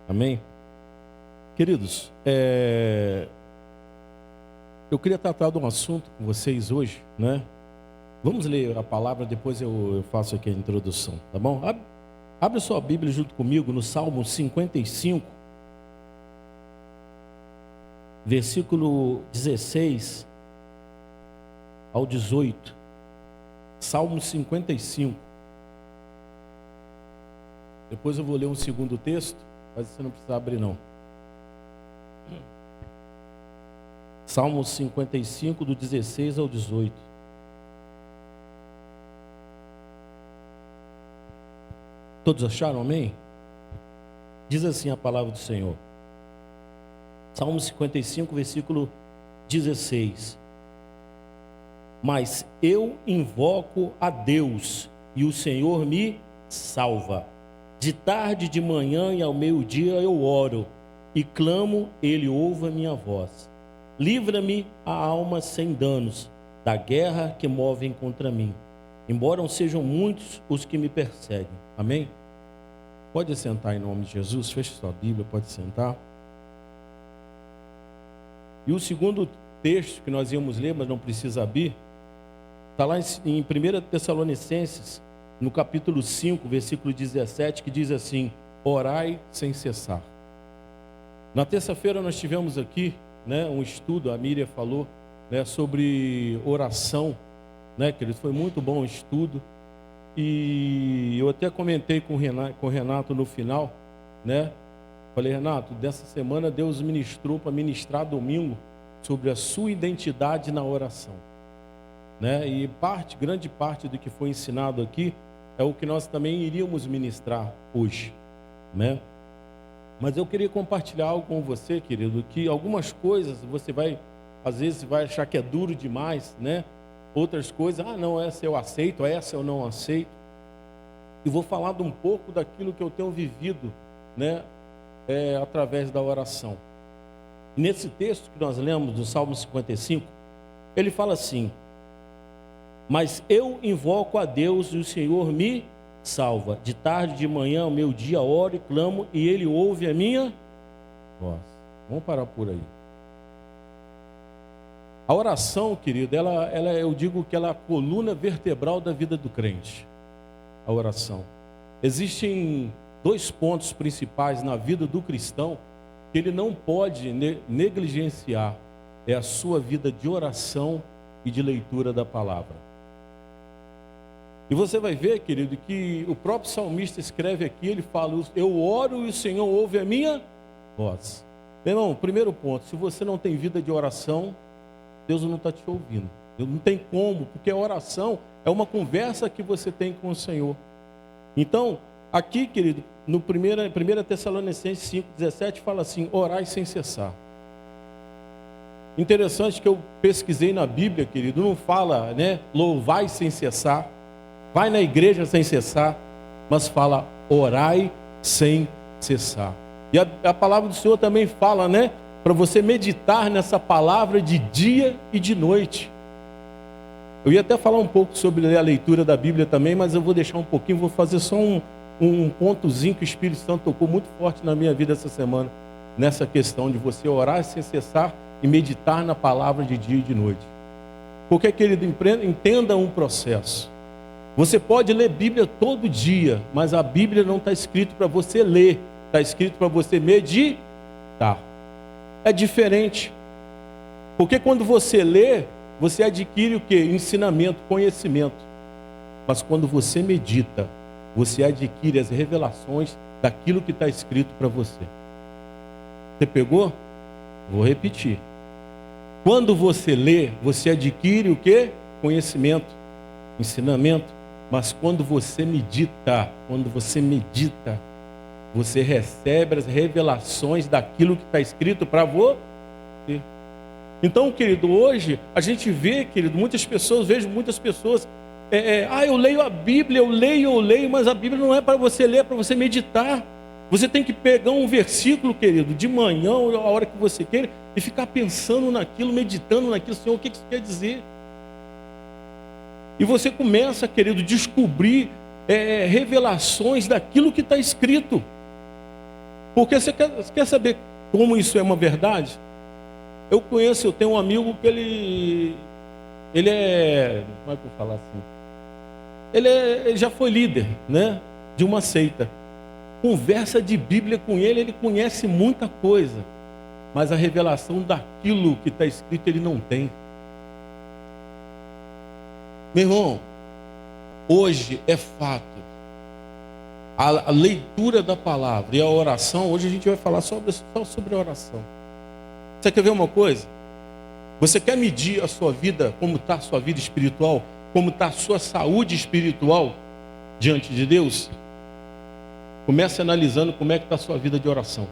Amém? Queridos, eu queria tratar de um assunto com vocês hoje, né? Vamos ler a palavra, depois eu faço aqui a introdução, tá bom? Abre sua Bíblia junto comigo no Salmo 55, versículo 16 ao 18. Salmo 55. Depois eu vou ler um segundo texto, mas você não precisa abrir não. Salmo 55, do 16 ao 18. Todos acharam, amém? Diz assim a palavra do Senhor. Salmo 55, versículo 16. Mas eu invoco a Deus, e o Senhor me salva. De tarde, de manhã e ao meio-dia eu oro, e clamo, ele ouve a minha voz. Livra-me a alma sem danos, da guerra que movem contra mim, embora sejam muitos os que me perseguem. Amém? Pode sentar em nome de Jesus, feche sua Bíblia, pode sentar. E o segundo texto que nós íamos ler, mas não precisa abrir, está lá em 1 Tessalonicenses, no capítulo 5, versículo 17, que diz assim: orai sem cessar. Na terça-feira nós tivemos aqui, né, um estudo, a Miriam falou, né, sobre oração, né, querido? Foi muito bom o estudo. E eu até comentei com o Renato no final, né? Falei, Renato, dessa semana Deus ministrou para ministrar domingo sobre a sua identidade na oração, né? E grande parte do que foi ensinado aqui é o que nós também iríamos ministrar hoje, né? Mas eu queria compartilhar algo com você, querido, que algumas coisas você às vezes vai achar que é duro demais, né? Outras coisas, não, essa eu aceito, essa eu não aceito. E vou falar de um pouco daquilo que eu tenho vivido, né? Através da oração. Nesse texto que nós lemos do Salmo 55, ele fala assim: mas eu invoco a Deus e o Senhor me salva. De tarde, de manhã, ao meio-dia, oro e clamo, e ele ouve a minha voz. Vamos parar por aí. A oração, querido, eu digo que ela é a coluna vertebral da vida do crente. A oração. Existem dois pontos principais na vida do cristão que ele não pode negligenciar. É a sua vida de oração e de leitura da palavra. E você vai ver, querido, que o próprio salmista escreve aqui, ele fala: eu oro e o Senhor ouve a minha voz. Meu irmão, primeiro ponto, se você não tem vida de oração, Deus não está te ouvindo. Não tem como, porque a oração é uma conversa que você tem com o Senhor. Então, aqui, querido, no 1 Tessalonicenses 5,17 fala assim: orai sem cessar. Interessante que eu pesquisei na Bíblia, querido, não fala, né, louvai sem cessar, vai na igreja sem cessar, mas fala orai sem cessar. E a palavra do Senhor também fala, né, para você meditar nessa palavra de dia e de noite. Eu ia até falar um pouco sobre a leitura da Bíblia também, mas eu vou deixar um pouquinho, vou fazer só um pontozinho que o Espírito Santo tocou muito forte na minha vida essa semana, nessa questão de você orar sem cessar e meditar na palavra de dia e de noite. Porque, querido, entenda um processo. Você pode ler Bíblia todo dia, mas a Bíblia não está escrito para você ler, está escrito para você meditar. É diferente. Porque quando você lê, você adquire o quê? Ensinamento, conhecimento. Mas quando você medita, você adquire as revelações daquilo que está escrito para você. Você pegou? Vou repetir. Quando você lê, você adquire o quê? Conhecimento, ensinamento. Mas quando você medita, você recebe as revelações daquilo que está escrito para você. Então, querido, hoje a gente vê, querido, vejo muitas pessoas, eu leio a Bíblia, eu leio, mas a Bíblia não é para você ler, é para você meditar. Você tem que pegar um versículo, querido, de manhã, a hora que você queira, e ficar pensando naquilo, meditando naquilo, Senhor, o que isso quer dizer? E você começa, querido, a descobrir revelações daquilo que está escrito. Porque você quer saber como isso é uma verdade? Eu tenho um amigo que ele é, como é que eu vou falar assim? Ele já foi líder, né, de uma seita. Conversa de Bíblia com ele conhece muita coisa, mas a revelação daquilo que está escrito ele não tem. Meu irmão, hoje é fato. A leitura da palavra e a oração, hoje a gente vai falar só sobre a oração. Você quer ver uma coisa? Você quer medir a sua vida, como está a sua vida espiritual, como está a sua saúde espiritual diante de Deus? Comece analisando como é que está a sua vida de oração.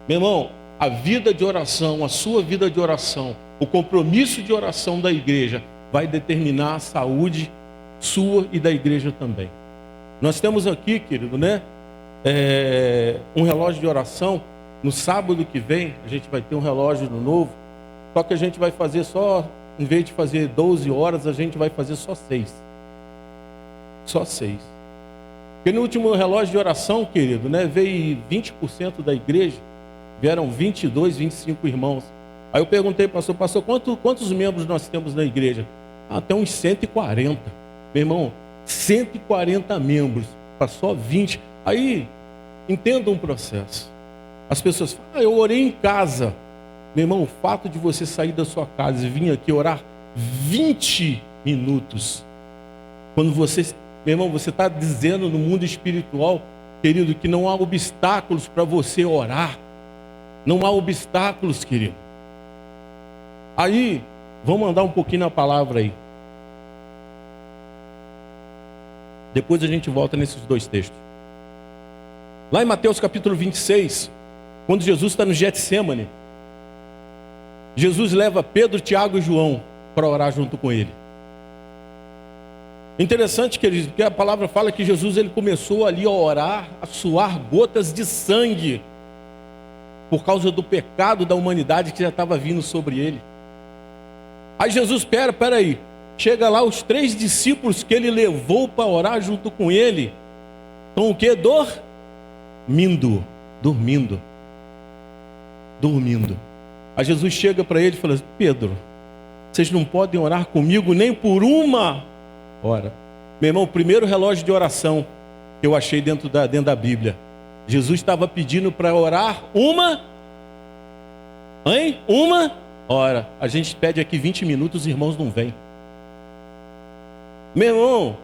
Meu irmão, a vida de oração, a sua vida de oração, o compromisso de oração da igreja vai determinar a saúde sua e da igreja também. Nós temos aqui, querido, né, um relógio de oração. No sábado que vem, a gente vai ter um relógio novo, só que a gente vai fazer só, em vez de fazer 12 horas, a gente vai fazer só 6. Só 6. Porque no último relógio de oração, querido, né, veio 20% da igreja, vieram 22, 25 irmãos. Aí eu perguntei, pastor, quantos membros nós temos na igreja? Até uns 140. Meu irmão, 140 membros, para só 20. Aí, entenda um processo. As pessoas falam, eu orei em casa. Meu irmão, o fato de você sair da sua casa e vir aqui orar 20 minutos, quando você, meu irmão, você está dizendo no mundo espiritual, querido, que não há obstáculos para você orar. Não há obstáculos, querido. Aí, vamos andar um pouquinho na palavra aí. Depois a gente volta nesses dois textos. Lá em Mateus capítulo 26, quando Jesus está no Getsemane, Jesus leva Pedro, Tiago e João para orar junto com ele. Interessante, querido, que a palavra fala que Jesus ele começou ali a orar, a suar gotas de sangue, por causa do pecado da humanidade que já estava vindo sobre ele. Aí Jesus, espera aí, chega lá os 3 discípulos que ele levou para orar junto com ele, estão o quê? Dormindo. Aí Jesus chega para ele e fala, Pedro, vocês não podem orar comigo nem por uma hora. Meu irmão, o primeiro relógio de oração que eu achei dentro da Bíblia, Jesus estava pedindo para orar uma hora. A gente pede aqui 20 minutos, os irmãos não vêm. Meu irmão,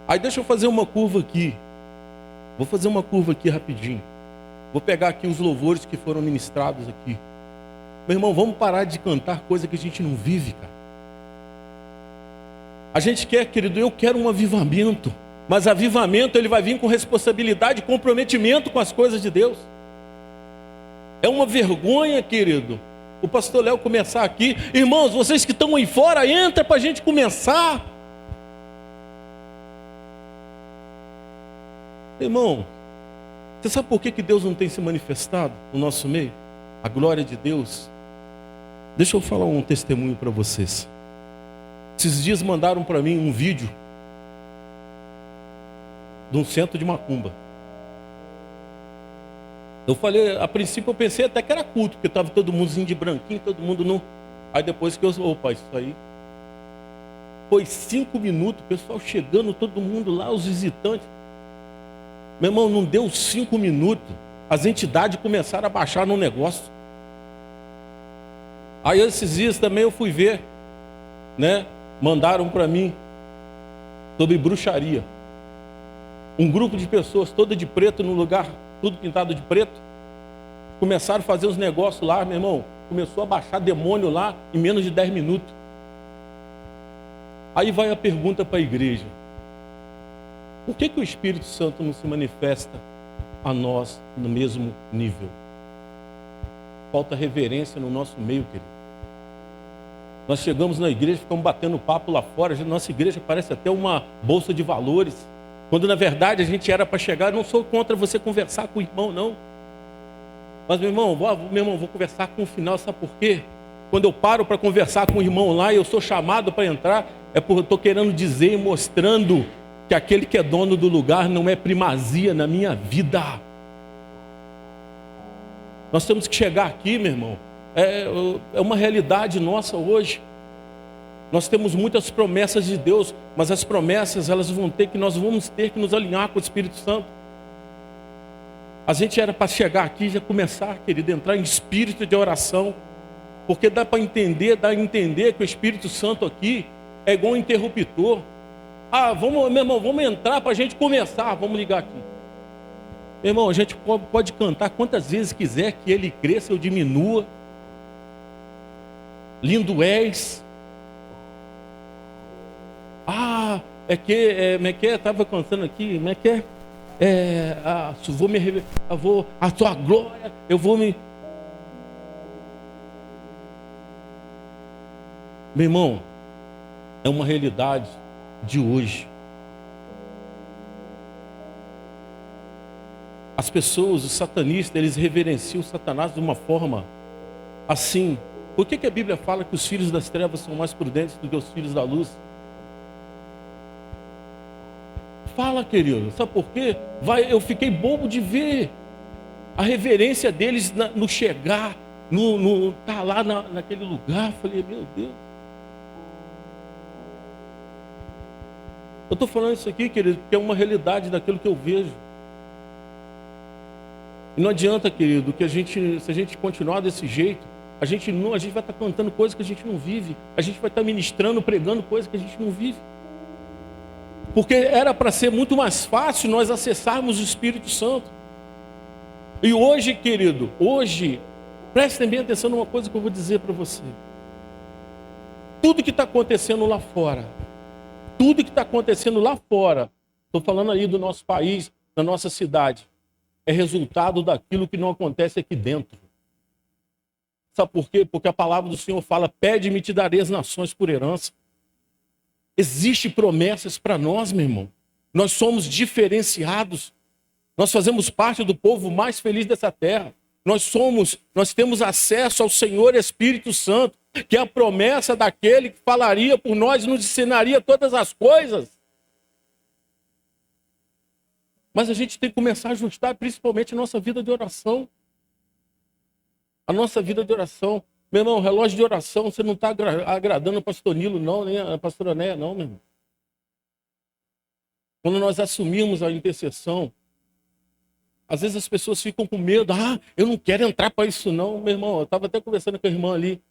aí deixa eu fazer uma curva aqui. Vou fazer uma curva aqui rapidinho. Vou pegar aqui os louvores que foram ministrados aqui. Meu irmão, vamos parar de cantar coisa que a gente não vive, cara. A gente quer, querido, eu quero um avivamento. Mas avivamento, ele vai vir com responsabilidade e comprometimento com as coisas de Deus. É uma vergonha, querido, o pastor Léo começar aqui. Irmãos, vocês que estão aí fora, entra para a gente começar. Irmão, você sabe por que Deus não tem se manifestado no nosso meio? A glória de Deus. Deixa eu falar um testemunho para vocês. Esses dias mandaram para mim um vídeo de um centro de macumba. Eu falei, a princípio eu pensei até que era culto, porque estava todo mundo de branquinho, todo mundo não. Aí depois que eu, opa, isso aí. Foi 5 minutos, o pessoal chegando, todo mundo lá, os visitantes. Meu irmão, não deu 5 minutos, as entidades começaram a baixar no negócio. Aí esses dias também eu fui ver, né? Mandaram para mim sobre bruxaria. Um grupo de pessoas toda de preto no lugar, tudo pintado de preto. Começaram a fazer os negócios lá, meu irmão. Começou a baixar demônio lá em menos de 10 minutos. Aí vai a pergunta para a igreja. Por que o Espírito Santo não se manifesta a nós no mesmo nível? Falta reverência no nosso meio, querido. Nós chegamos na igreja, ficamos batendo papo lá fora. Nossa igreja parece até uma bolsa de valores. Quando na verdade a gente era para chegar, não sou contra você conversar com o irmão, não. Mas meu irmão, vou conversar com o final, sabe por quê? Quando eu paro para conversar com o irmão lá e eu sou chamado para entrar, é porque eu estou querendo dizer e mostrando que aquele que é dono do lugar não é primazia na minha vida. Nós temos que chegar aqui, meu irmão. É uma realidade nossa hoje. Nós temos muitas promessas de Deus, mas as promessas nós vamos ter que nos alinhar com o Espírito Santo. A gente era para chegar aqui e já começar, querido, entrar em espírito de oração, porque dá a entender que o Espírito Santo aqui é igual um interruptor. Meu irmão, vamos entrar para a gente começar, vamos ligar aqui. Meu irmão, a gente pode cantar quantas vezes quiser que ele cresça ou diminua. Lindo és. Estava cantando aqui, a tua glória, eu vou me... Meu irmão, é uma realidade de hoje. As pessoas, os satanistas, eles reverenciam o Satanás de uma forma assim. Por que a Bíblia fala que os filhos das trevas são mais prudentes do que os filhos da luz? Fala, querido, sabe por quê? Eu fiquei bobo de ver a reverência deles no chegar, tá lá naquele lugar. Falei, meu Deus. Eu estou falando isso aqui, querido, porque é uma realidade daquilo que eu vejo. E não adianta, querido, que se a gente continuar desse jeito, a gente vai estar cantando coisas que a gente não vive. A gente vai estar ministrando, pregando coisas que a gente não vive. Porque era para ser muito mais fácil nós acessarmos o Espírito Santo. E hoje, querido, prestem bem atenção numa coisa que eu vou dizer para você. Tudo que está acontecendo lá fora, estou falando aí do nosso país, da nossa cidade, é resultado daquilo que não acontece aqui dentro. Sabe por quê? Porque a palavra do Senhor fala, pede-me e te darei as nações por herança. Existem promessas para nós, meu irmão. Nós somos diferenciados. Nós fazemos parte do povo mais feliz dessa terra. Nós temos acesso ao Senhor Espírito Santo, que é a promessa daquele que falaria por nós e nos ensinaria todas as coisas. Mas a gente tem que começar a ajustar principalmente a nossa vida de oração. A nossa vida de oração. Meu irmão, relógio de oração, você não está agradando o pastor Nilo, não, nem a pastora Néia, não, meu irmão. Quando nós assumimos a intercessão, às vezes as pessoas ficam com medo. Eu não quero entrar para isso não, meu irmão. Eu estava até conversando com a irmã ali.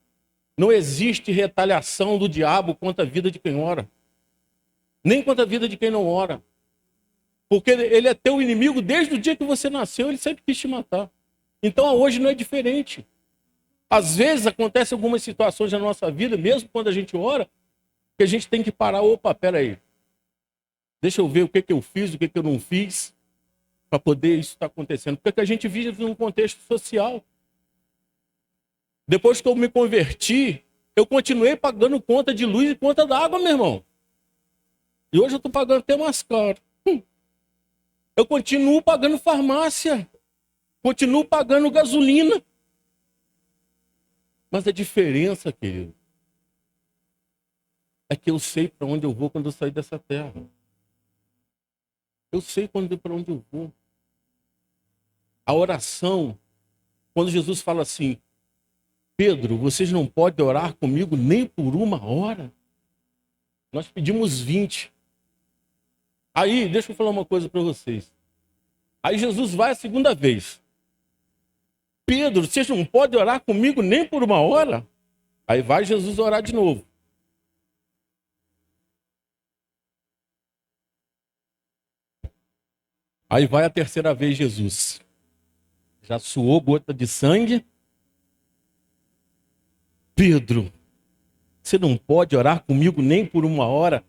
Não existe retaliação do diabo contra a vida de quem ora. Nem contra a vida de quem não ora. Porque ele é teu inimigo desde o dia que você nasceu, ele sempre quis te matar. Então hoje não é diferente. Às vezes acontecem algumas situações na nossa vida, mesmo quando a gente ora, que a gente tem que parar. Opa, peraí. Deixa eu ver o que eu fiz, o que eu não fiz, para poder isso estar acontecendo. Porque a gente vive num contexto social. Depois que eu me converti, eu continuei pagando conta de luz e conta d'água, meu irmão. E hoje eu estou pagando até mais caro. Eu continuo pagando farmácia. Continuo pagando gasolina. Mas a diferença, querido, é que eu sei para onde eu vou quando eu sair dessa terra. Eu sei para onde eu vou. A oração, quando Jesus fala assim, Pedro, vocês não podem orar comigo nem por uma hora. Nós pedimos 20. Aí, deixa eu falar uma coisa para vocês. Aí Jesus vai a segunda vez. Pedro, vocês não podem orar comigo nem por uma hora? Aí vai Jesus orar de novo. Aí vai a terceira vez Jesus. Já suou gota de sangue. Pedro, você não pode orar comigo nem por uma hora?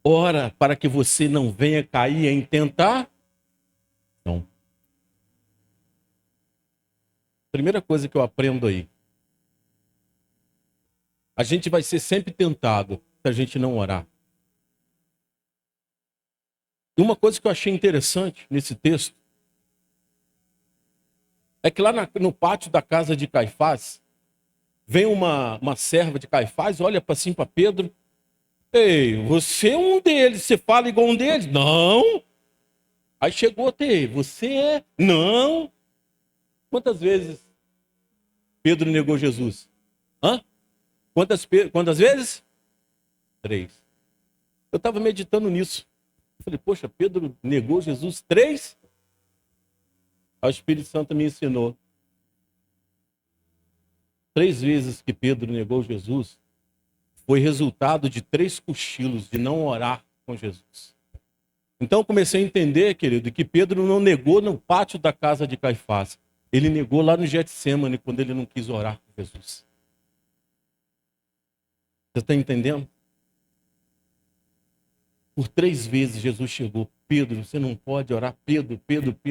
Ora para que você não venha cair em tentar? Não. Primeira coisa que eu aprendo aí. A gente vai ser sempre tentado se a gente não orar. E uma coisa que eu achei interessante nesse texto é que lá no pátio da casa de Caifás, vem uma serva de Caifás, olha para assim para Pedro. Ei, você é um deles, você fala igual um deles? Não. Aí chegou até ele, você é? Não. Quantas vezes Pedro negou Jesus? Hã? Quantas vezes? 3. Eu estava meditando nisso. Eu falei, poxa, Pedro negou Jesus 3? Aí o Espírito Santo me ensinou. 3 vezes que Pedro negou Jesus foi resultado de 3 cochilos, de não orar com Jesus. Então eu comecei a entender, querido, que Pedro não negou no pátio da casa de Caifás. Ele negou lá no Getsêmani, quando ele não quis orar com Jesus. Você está entendendo? Por 3 vezes Jesus chegou. Pedro, você não pode orar. Pedro.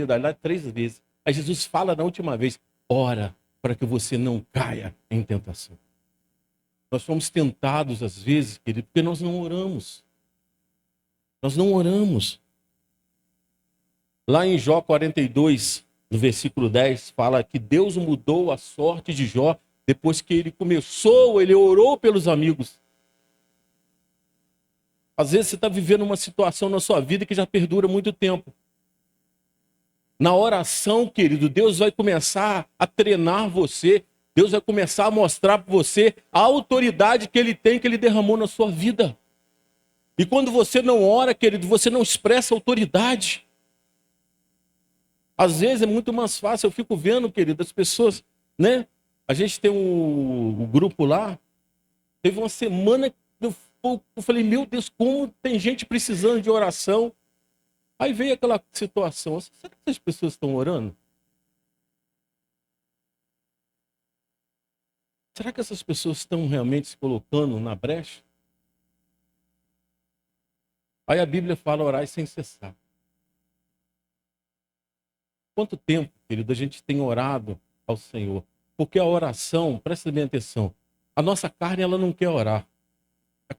Aí lá 3 vezes. Aí Jesus fala na última vez, ora para que você não caia em tentação. Nós somos tentados às vezes, querido, porque nós não oramos. Nós não oramos. Lá em Jó 42, no versículo 10, fala que Deus mudou a sorte de Jó depois que ele orou pelos amigos. Às vezes você está vivendo uma situação na sua vida que já perdura muito tempo. Na oração, querido, Deus vai começar a treinar você. Deus vai começar a mostrar para você a autoridade que Ele tem, que Ele derramou na sua vida. E quando você não ora, querido, você não expressa autoridade. Às vezes é muito mais fácil, eu fico vendo, querido, as pessoas, né? A gente tem um grupo lá, teve uma semana que eu falei, meu Deus, como tem gente precisando de oração. Aí veio aquela situação, será que essas pessoas estão orando? Será que essas pessoas estão realmente se colocando na brecha? Aí a Bíblia fala orar sem cessar. Quanto tempo, querido, a gente tem orado ao Senhor? Porque a oração, presta bem atenção, a nossa carne ela não quer orar.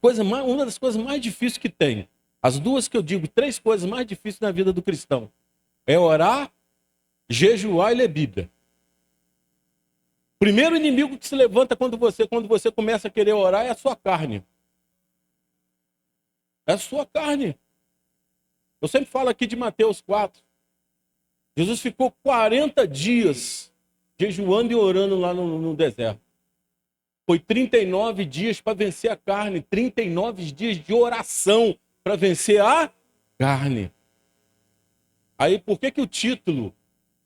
Uma das coisas mais difíceis que tem, as 2 que eu digo, 3 coisas mais difíceis na vida do cristão, é orar, jejuar e ler Bíblia. O primeiro inimigo que se levanta quando você começa a querer orar é a sua carne. É a sua carne. Eu sempre falo aqui de Mateus 4. Jesus ficou 40 dias jejuando e orando lá no deserto. Foi 39 dias para vencer a carne, 39 dias de oração para vencer a carne. Aí por que o título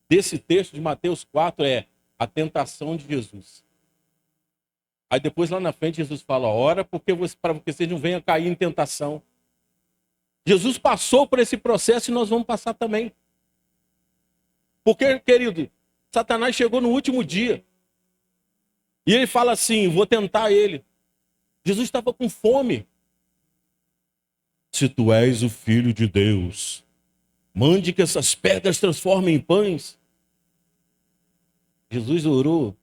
desse texto de Mateus 4 é a tentação de Jesus? Aí depois lá na frente Jesus fala, ora para que vocês não venham cair em tentação. Jesus passou por esse processo e nós vamos passar também. Porque, querido, Satanás chegou no último dia. E ele fala assim, vou tentar ele. Jesus estava com fome. Se tu és o Filho de Deus, mande que essas pedras transformem em pães. Jesus orou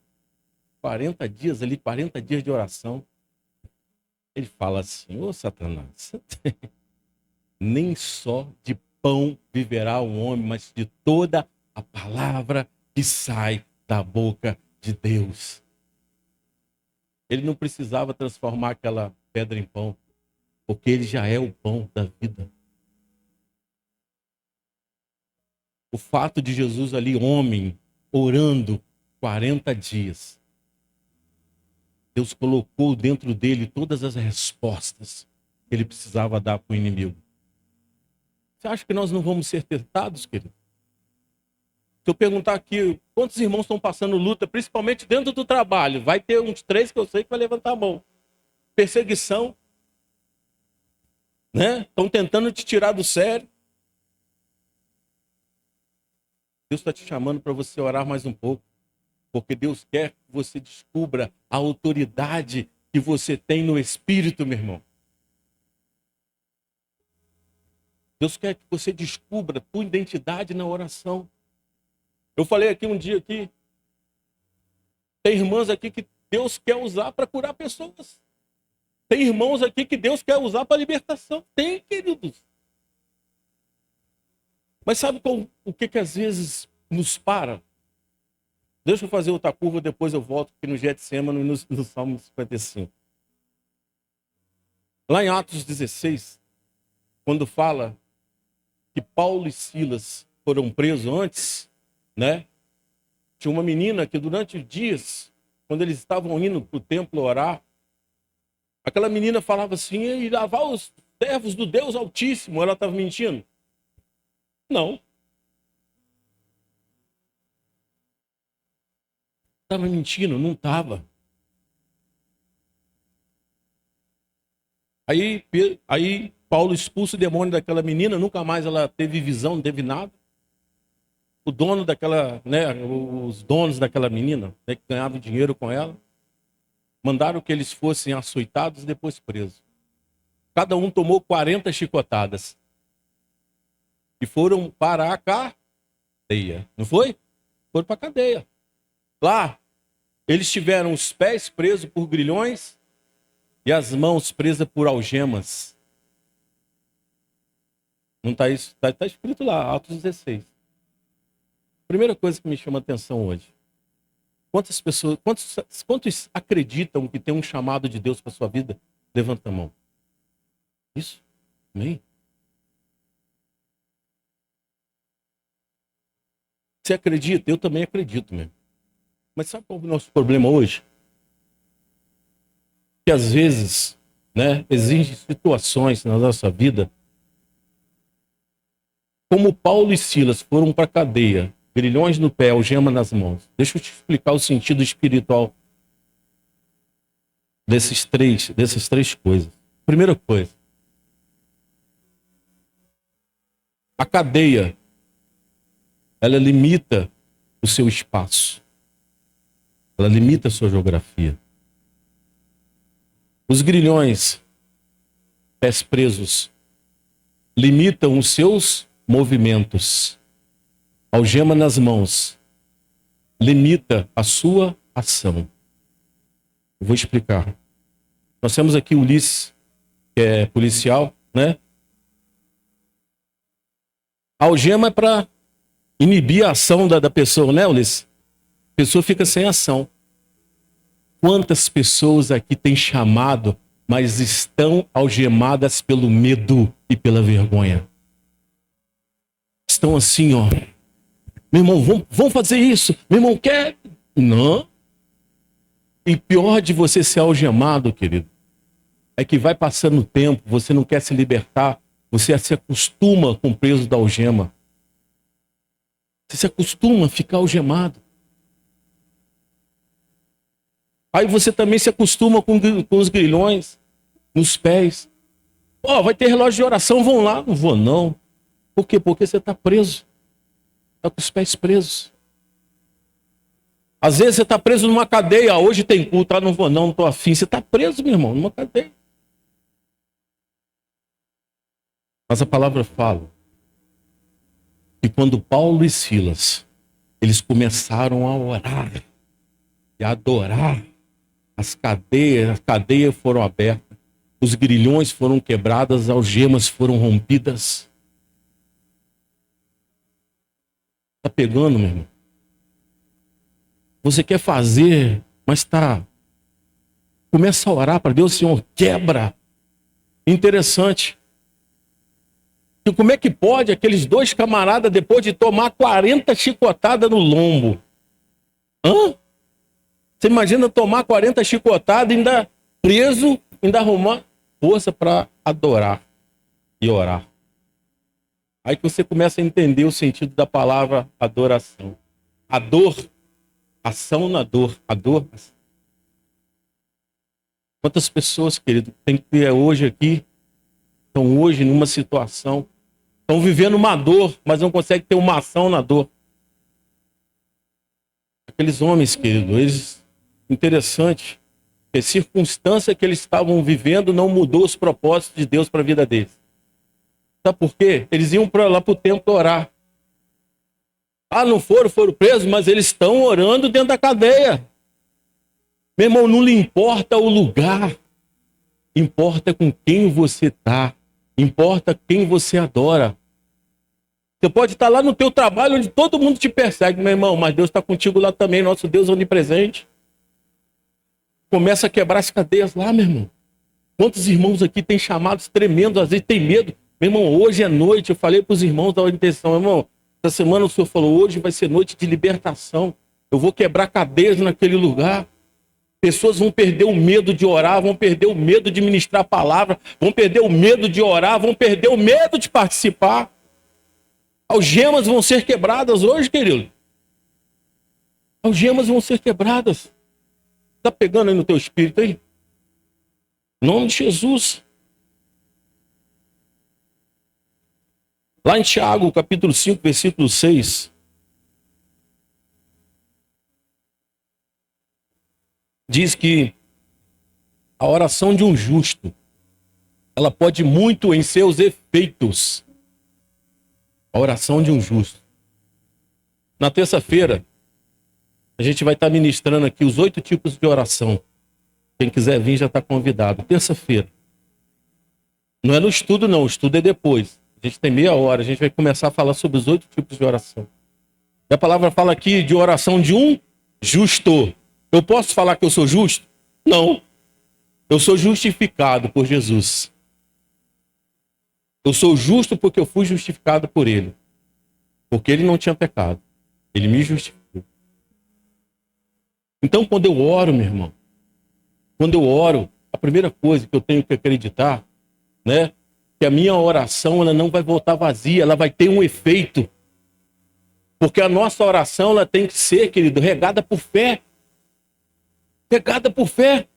40 dias ali, 40 dias de oração. Ele fala assim, ô Satanás, nem só de pão viverá o homem, mas de toda a palavra que sai da boca de Deus. Ele não precisava transformar aquela pedra em pão, porque ele já é o pão da vida. O fato de Jesus ali, homem, orando 40 dias, Deus colocou dentro dele todas as respostas que ele precisava dar para o inimigo. Você acha que nós não vamos ser tentados, querido? Se eu perguntar aqui, quantos irmãos estão passando luta, principalmente dentro do trabalho? Vai ter uns 3 que eu sei que vai levantar a mão. Perseguição, né? Estão tentando te tirar do sério. Deus está te chamando para você orar mais um pouco, porque Deus quer que você descubra a autoridade que você tem no Espírito, meu irmão. Deus quer que você descubra a tua identidade na oração. Eu falei aqui um dia aqui, tem irmãs aqui que Deus quer usar para curar pessoas. Tem irmãos aqui que Deus quer usar para libertação. Tem, queridos. Mas sabe o que às vezes nos para? Deixa eu fazer outra curva, depois eu volto aqui no Getsêmani, no Salmo 55. Lá em Atos 16, quando fala que Paulo e Silas foram presos antes, né? Tinha uma menina que durante dias quando eles estavam indo para o templo orar, aquela menina falava assim, e lavar os servos do Deus Altíssimo. Ela estava mentindo? Não. Estava mentindo? Não estava. Aí Paulo expulsa o demônio daquela menina, nunca mais ela teve visão, não teve nada. O dono daquela, né, os donos daquela menina, né, que ganhavam dinheiro com ela, mandaram que eles fossem açoitados e depois presos. Cada um tomou 40 chicotadas. E foram para a cadeia. Não foi? Foram para a cadeia. Lá, eles tiveram os pés presos por grilhões e as mãos presas por algemas. Não está isso? Está escrito lá, Atos 16. Primeira coisa que me chama a atenção hoje. Quantas pessoas, quantos acreditam que tem um chamado de Deus para sua vida? Levanta a mão. Isso? Amém? Você acredita? Eu também acredito mesmo. Mas sabe qual é o nosso problema hoje? Que às vezes, né, existem situações na nossa vida, como Paulo e Silas foram para a cadeia, grilhões no pé, algema nas mãos. Deixa eu te explicar o sentido espiritual dessas três coisas. Primeira coisa, a cadeia, ela limita o seu espaço. Ela limita a sua geografia. Os grilhões, pés presos, limitam os seus movimentos. Algema nas mãos, limita a sua ação. Eu vou explicar. Nós temos aqui o Ulisses, que é policial, né? A algema é para inibir a ação da pessoa, né, Ulisses? A pessoa fica sem ação. Quantas pessoas aqui têm chamado, mas estão algemadas pelo medo e pela vergonha? Estão assim, ó. Meu irmão, vamos fazer isso. Meu irmão, quer? Não. E pior de você ser algemado, querido, é que vai passando o tempo, você não quer se libertar, você se acostuma com o peso da algema. Você se acostuma a ficar algemado. Aí você também se acostuma com os grilhões nos pés. Ó, vai ter relógio de oração, vão lá. Não vou não. Por quê? Porque você está preso. Está com os pés presos. Às vezes você está preso numa cadeia. Hoje tem culto, não vou não estou afim. Você está preso, meu irmão, numa cadeia. Mas a palavra fala que quando Paulo e Silas, eles começaram a orar e a adorar, as cadeias foram abertas, os grilhões foram quebrados, as algemas foram rompidas. Está pegando, meu irmão? Você quer fazer, mas está. Começa a orar para Deus, Senhor, quebra. Interessante. E como é que pode aqueles dois camaradas, depois de tomar 40 chicotadas no lombo? Hã? Você imagina tomar 40 chicotadas, ainda preso, ainda arrumar força para adorar e orar. Aí que você começa a entender o sentido da palavra adoração. A dor, ação na dor, a dor. Quantas pessoas, querido, tem que ter hoje aqui, estão hoje numa situação, estão vivendo uma dor, mas não conseguem ter uma ação na dor. Aqueles homens, querido, eles, interessante, que a circunstância que eles estavam vivendo não mudou os propósitos de Deus para a vida deles. Sabe por quê? Eles iam para lá para o templo orar. Ah, não foram presos, mas eles estão orando dentro da cadeia. Meu irmão, não lhe importa o lugar. Importa com quem você está. Importa quem você adora. Você pode estar lá no teu trabalho, onde todo mundo te persegue, meu irmão, mas Deus está contigo lá também, nosso Deus onipresente. Começa a quebrar as cadeias lá, meu irmão. Quantos irmãos aqui têm chamados tremendos, às vezes tem medo. Meu irmão, hoje é noite, eu falei para os irmãos da orientação, meu irmão, essa semana o senhor falou, hoje vai ser noite de libertação. Eu vou quebrar cadeias naquele lugar. Pessoas vão perder o medo de orar, vão perder o medo de ministrar a palavra, vão perder o medo de orar, vão perder o medo de participar. Algemas vão ser quebradas hoje, querido. Algemas vão ser quebradas. Está pegando aí no teu espírito aí? Em nome de Jesus. Lá em Tiago, capítulo 5, versículo 6. Diz que a oração de um justo, ela pode muito em seus efeitos. A oração de um justo. Na terça-feira, a gente vai estar ministrando aqui os 8 tipos de oração. Quem quiser vir já está convidado. Terça-feira. Não é no estudo não, o estudo é depois. A gente tem meia hora, a gente vai começar a falar sobre os 8 tipos de oração. E a palavra fala aqui de oração de um justo. Eu posso falar que eu sou justo? Não. Eu sou justificado por Jesus. Eu sou justo porque eu fui justificado por Ele. Porque Ele não tinha pecado. Ele me justificou. Então, quando eu oro, meu irmão, quando eu oro, a primeira coisa que eu tenho que acreditar, né, que a minha oração ela não vai voltar vazia, ela vai ter um efeito. Porque a nossa oração ela tem que ser, querido, regada por fé. Regada por fé.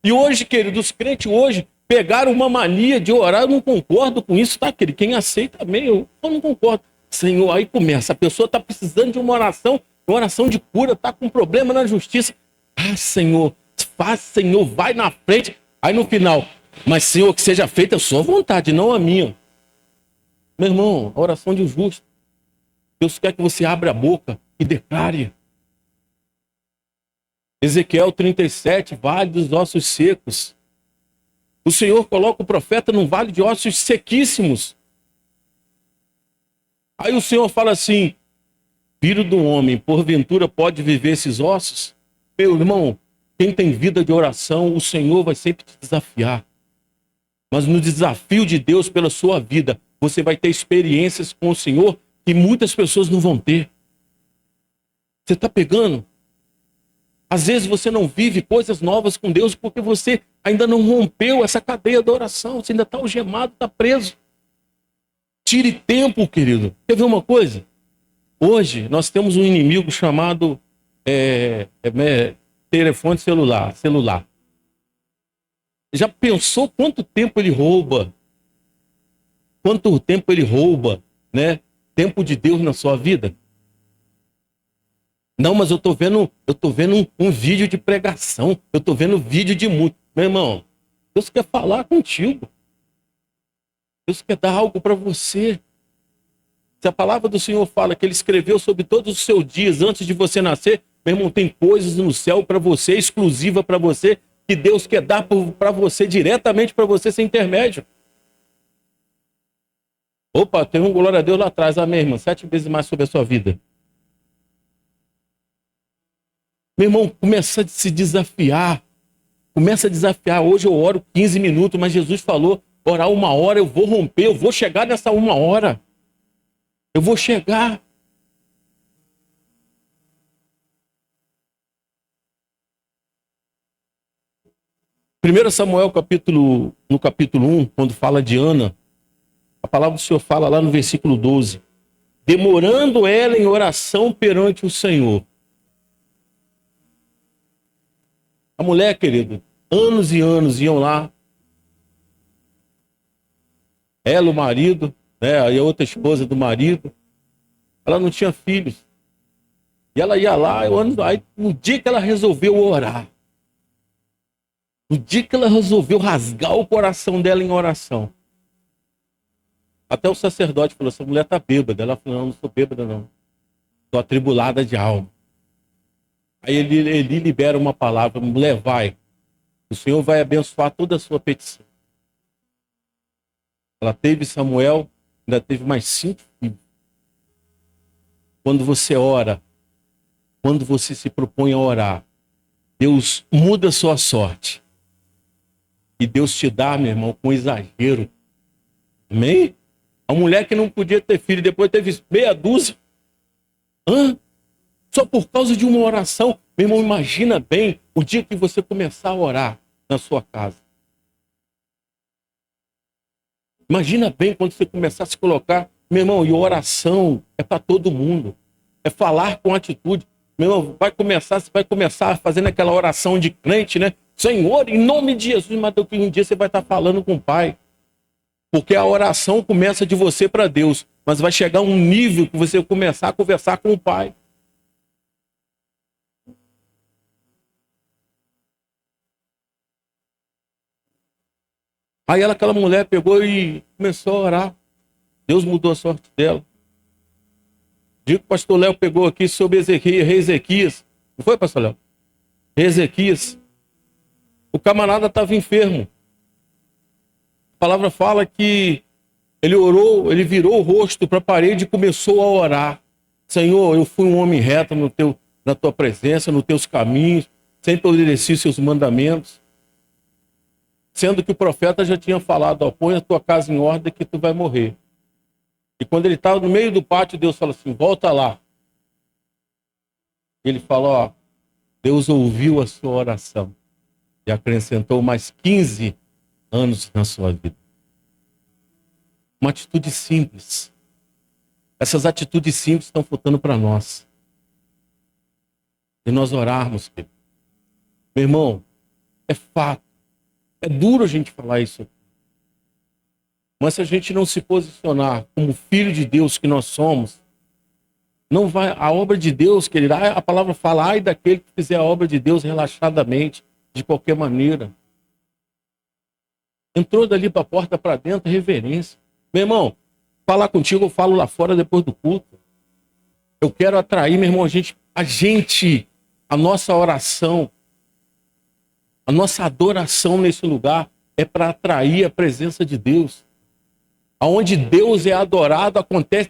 E hoje, querido, os crentes hoje pegaram uma mania de orar. Eu não concordo com isso, tá, querido? Quem aceita, amém. Eu não concordo. Senhor, aí começa. A pessoa está precisando de uma oração de cura, está com problema na justiça. Ah, Senhor, faz, Senhor, vai na frente. Aí no final, mas Senhor, que seja feita a sua vontade, não a minha. Meu irmão, a oração de um justo. Deus quer que você abra a boca e declare. Ezequiel 37, vale dos ossos secos. O Senhor coloca o profeta num vale de ossos sequíssimos. Aí o Senhor fala assim, filho do homem, porventura pode viver esses ossos? Meu irmão, quem tem vida de oração, o Senhor vai sempre te desafiar. Mas no desafio de Deus pela sua vida, você vai ter experiências com o Senhor que muitas pessoas não vão ter. Você está pegando? Às vezes você não vive coisas novas com Deus porque você ainda não rompeu essa cadeia da oração. Você ainda está algemado, está preso. Tire tempo, querido. Quer ver uma coisa? Hoje nós temos um inimigo chamado telefone celular. Já pensou quanto tempo ele rouba? Quanto tempo ele rouba, né? Tempo de Deus na sua vida? Não, mas eu tô vendo um vídeo de pregação. Eu tô vendo vídeo de muito. Meu irmão, Deus quer falar contigo. Deus quer dar algo para você. Se a palavra do Senhor fala que Ele escreveu sobre todos os seus dias antes de você nascer, meu irmão, tem coisas no céu para você, exclusiva para você, que Deus quer dar para você, diretamente para você, sem intermédio. Opa, tem um glória a Deus lá atrás, amém, irmão? 7 vezes mais sobre a sua vida. Meu irmão, começa a se desafiar. Começa a desafiar. Hoje eu oro 15 minutos, mas Jesus falou, orar 1 hora, eu vou romper, eu vou chegar nessa 1 hora. Eu vou chegar. Primeiro Samuel, no capítulo 1, quando fala de Ana, a palavra do Senhor fala lá no versículo 12. Demorando ela em oração perante o Senhor. A mulher, querido, anos e anos iam lá. Ela, o marido, né, e a outra esposa do marido. Ela não tinha filhos. E ela ia lá, aí, no dia que ela resolveu orar, no dia que ela resolveu rasgar o coração dela em oração, até o sacerdote falou, essa mulher está bêbada. Ela falou, não sou bêbada não. Estou atribulada de alma. Aí ele libera uma palavra, mulher, vai. O Senhor vai abençoar toda a sua petição. Ela teve Samuel, ainda teve mais 5 filhos. Quando você ora, quando você se propõe a orar, Deus muda a sua sorte. E Deus te dá, meu irmão, com exagero. Amém? A mulher que não podia ter filho, depois teve meia dúzia. Só por causa de uma oração. Meu irmão, imagina bem o dia que você começar a orar na sua casa. Imagina bem quando você começar a se colocar, meu irmão, e oração é para todo mundo. É falar com atitude. Meu irmão, você vai começar fazendo aquela oração de crente, né? Senhor, em nome de Jesus, mas um dia você vai estar falando com o Pai. Porque a oração começa de você para Deus, mas vai chegar um nível que você começar a conversar com o Pai. Aí aquela mulher pegou e começou a orar. Deus mudou a sorte dela. Digo que o pastor Léo pegou aqui sobre Ezequias, rei Ezequias. Não foi, pastor Léo? Rei Ezequias. O camarada estava enfermo. A palavra fala que ele orou, ele virou o rosto para a parede e começou a orar. Senhor, eu fui um homem reto na tua presença, nos teus caminhos, sempre obedeci seus mandamentos. Sendo que o profeta já tinha falado, ó, põe a tua casa em ordem que tu vai morrer. E quando ele estava no meio do pátio, Deus falou assim, volta lá. Ele falou, ó, Deus ouviu a sua oração e acrescentou mais 15 anos na sua vida. Uma atitude simples. Essas atitudes simples estão faltando para nós. E nós orarmos, querido. Meu irmão, é fato. É duro a gente falar isso. Mas se a gente não se posicionar como filho de Deus que nós somos, não vai, a obra de Deus, querido, a palavra fala, ai daquele que fizer a obra de Deus relaxadamente, de qualquer maneira. Entrou dali para a porta para dentro, reverência. Meu irmão, falar contigo, eu falo lá fora depois do culto. Eu quero atrair, meu irmão, a nossa oração, a nossa adoração nesse lugar é para atrair a presença de Deus. Aonde Deus é adorado,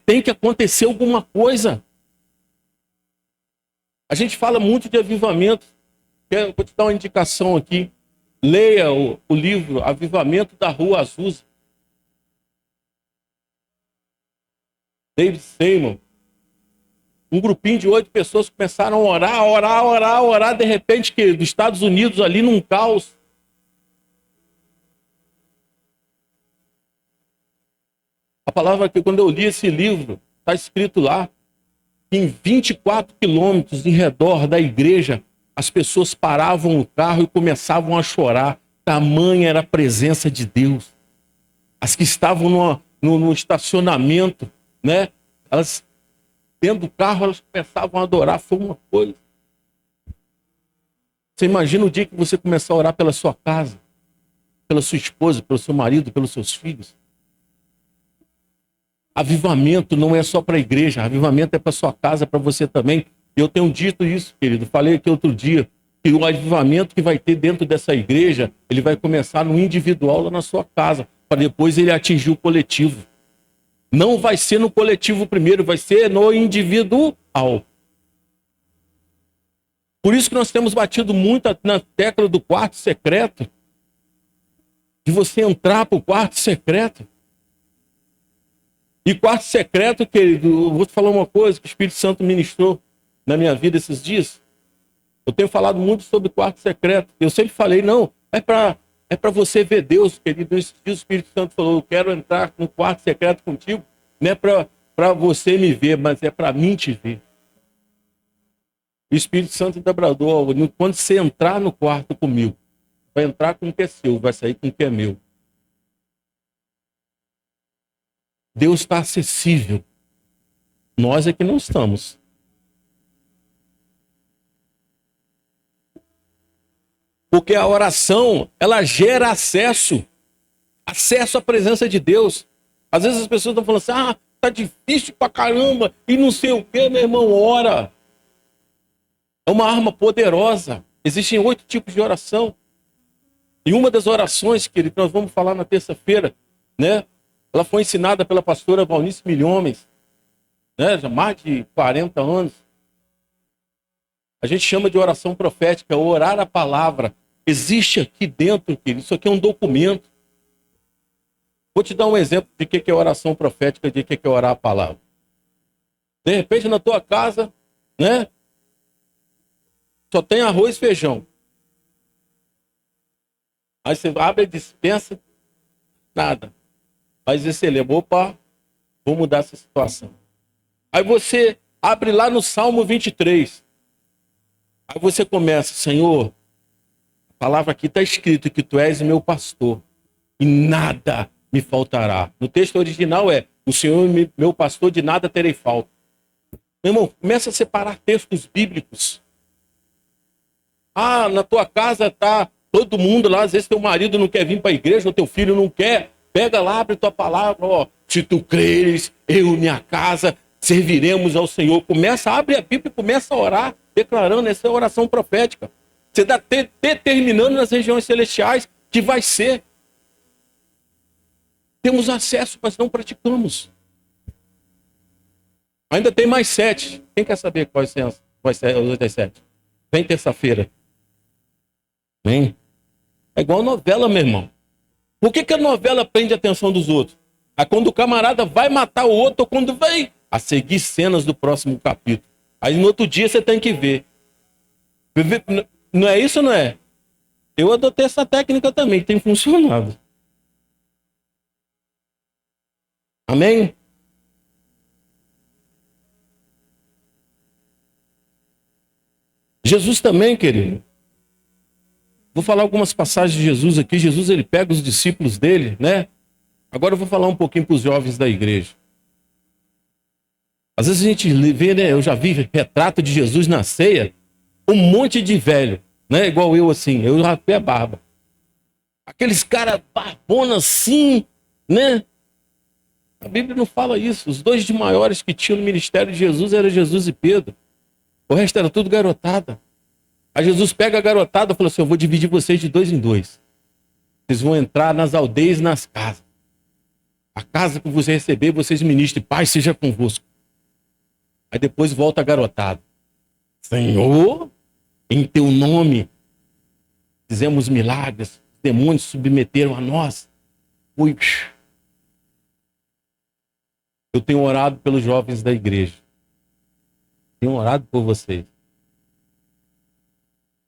tem que acontecer alguma coisa. A gente fala muito de avivamento. Vou te dar uma indicação aqui. Leia o livro Avivamento da Rua Azusa. David Seymour. Um grupinho de 8 pessoas começaram a orar. De repente, que dos Estados Unidos ali num caos. A palavra que quando eu li esse livro, está escrito lá, em 24 quilômetros em redor da igreja, as pessoas paravam o carro e começavam a chorar. Tamanha era a presença de Deus. As que estavam no estacionamento, né? Elas, dentro do carro, elas começavam a adorar. Foi uma coisa. Você imagina o dia que você começar a orar pela sua casa, pela sua esposa, pelo seu marido, pelos seus filhos. Avivamento não é só para a igreja, avivamento é para sua casa, para você também. Eu tenho dito isso, querido. Falei aqui outro dia, que o avivamento que vai ter dentro dessa igreja, ele vai começar no individual lá na sua casa, para depois ele atingir o coletivo. Não vai ser no coletivo primeiro, vai ser no individual. Por isso que nós temos batido muito na tecla do quarto secreto, de você entrar para o quarto secreto. E quarto secreto, querido, eu vou te falar uma coisa que o Espírito Santo ministrou na minha vida esses dias. Eu tenho falado muito sobre quarto secreto. Eu sempre falei, não, é para você ver Deus, querido. Esses dias o Espírito Santo falou, eu quero entrar no quarto secreto contigo. Não é para você me ver, mas é para mim te ver. O Espírito Santo ainda bradou, quando você entrar no quarto comigo, vai entrar com o que é seu, vai sair com o que é meu. Deus está acessível. Nós é que não estamos. Porque a oração, ela gera acesso à presença de Deus. Às vezes as pessoas estão falando assim, tá difícil pra caramba, e não sei o que, meu irmão, ora. É uma arma poderosa. Existem 8 tipos de oração. E uma das orações, querido, que nós vamos falar na terça-feira, né? Ela foi ensinada pela pastora Valnice Milhomens, né? Já há mais de 40 anos. A gente chama de oração profética, orar a palavra. Existe aqui dentro, querido, isso aqui é um documento. Vou te dar um exemplo de que é oração profética, de que é orar a palavra. De repente, na tua casa, né? Só tem arroz e feijão. Aí você abre a despensa, nada. Mas você lembra, opa, vou mudar essa situação. Aí você abre lá no Salmo 23. Aí você começa, Senhor, a palavra aqui está escrito que tu és meu pastor e nada me faltará. No texto original é, o Senhor é meu pastor, de nada terei falta. Meu irmão, começa a separar textos bíblicos. Ah, na tua casa tá todo mundo lá, às vezes teu marido não quer vir para a igreja, ou teu filho não quer. Pega lá, abre tua palavra, ó. Se tu creres, eu e minha casa serviremos ao Senhor. Começa, abre a Bíblia e começa a orar, declarando, essa é a oração profética. Você está determinando nas regiões celestiais que vai ser. Temos acesso, mas não praticamos. Ainda tem mais 7. Quem quer saber quais são as outras 7? Vem terça-feira. Vem. É igual novela, meu irmão. Por que a novela prende a atenção dos outros? É quando o camarada vai matar o outro, ou quando vem a seguir cenas do próximo capítulo. Aí no outro dia você tem que ver. Não é isso, não é? Eu adotei essa técnica também, tem funcionado. Amém? Jesus também, querido. Vou falar algumas passagens de Jesus aqui. Jesus, ele pega os discípulos dele, né? Agora eu vou falar um pouquinho para os jovens da igreja. Às vezes a gente vê, né? Eu já vi retrato de Jesus na ceia, um monte de velho, né? Igual eu assim, eu rapei a barba. Aqueles caras barbona assim, né? A Bíblia não fala isso. Os dois de maiores que tinham no ministério de Jesus eram Jesus e Pedro. O resto era tudo garotada. Aí Jesus pega a garotada e fala assim, eu vou dividir vocês de 2 em 2. Vocês vão entrar nas aldeias e nas casas. A casa que você receber, vocês ministrem, Pai seja convosco. Aí depois volta a garotada. Senhor, em teu nome, fizemos milagres, os demônios submeteram a nós. Ui. Eu tenho orado pelos jovens da igreja. Tenho orado por vocês.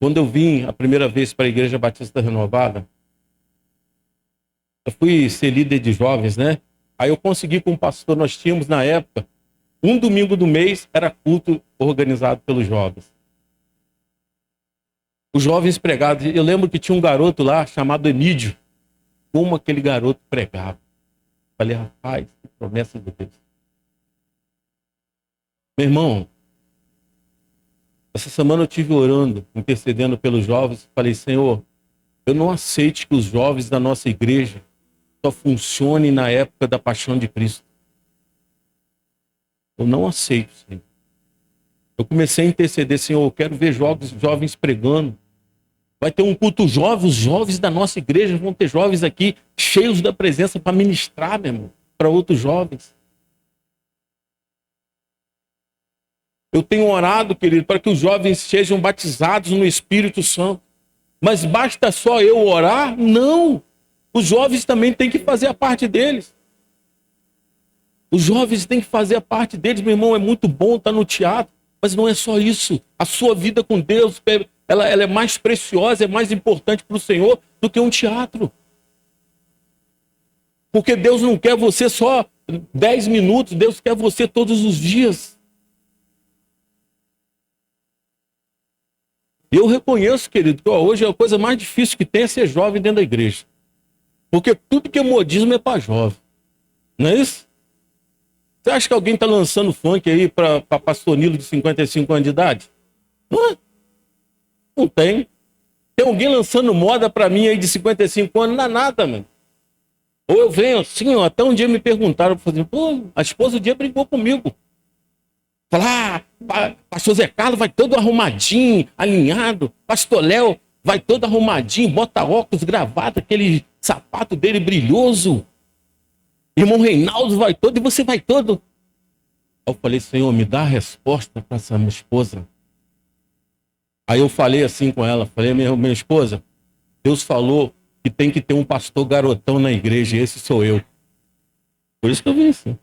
Quando eu vim a primeira vez para a Igreja Batista Renovada, eu fui ser líder de jovens, né? Aí eu consegui com o pastor, nós tínhamos na época, um domingo do mês era culto organizado pelos jovens. Os jovens pregados, eu lembro que tinha um garoto lá chamado Emídio. Como aquele garoto pregava. Falei, rapaz, que promessa de Deus. Meu irmão, essa semana eu estive orando, intercedendo pelos jovens. Falei, Senhor, eu não aceito que os jovens da nossa igreja só funcionem na época da paixão de Cristo. Eu não aceito, Senhor. Eu comecei a interceder, Senhor, eu quero ver jovens pregando. Vai ter um culto jovem, os jovens da nossa igreja vão ter jovens aqui cheios da presença para ministrar, meu irmão, para outros jovens. Eu tenho orado, querido, para que os jovens sejam batizados no Espírito Santo. Mas basta só eu orar? Não. Os jovens também têm que fazer a parte deles. Os jovens têm que fazer a parte deles, meu irmão. É muito bom estar no teatro, mas não é só isso. A sua vida com Deus, ela é mais preciosa, é mais importante para o Senhor do que um teatro. Porque Deus não quer você só 10 minutos, Deus quer você todos os dias. Eu reconheço, querido, que hoje a coisa mais difícil que tem é ser jovem dentro da igreja. Porque tudo que é modismo é para jovem. Não é isso? Você acha que alguém está lançando funk aí para pastor Nilo de 55 anos de idade? Não tem. Tem alguém lançando moda para mim aí de 55 anos? Não dá nada, mano. Ou eu venho assim, ó, até um dia me perguntaram, pô, a esposa um dia brigou comigo. Falar, pastor Zé Carlos vai todo arrumadinho, alinhado. Pastor Léo vai todo arrumadinho, bota óculos, gravata, aquele sapato dele brilhoso. Irmão Reinaldo vai todo e você vai todo. Aí eu falei, Senhor, me dá a resposta para essa minha esposa. Aí eu falei assim com ela, falei, minha esposa, Deus falou que tem que ter um pastor garotão na igreja, e esse sou eu. Por isso que eu vim assim.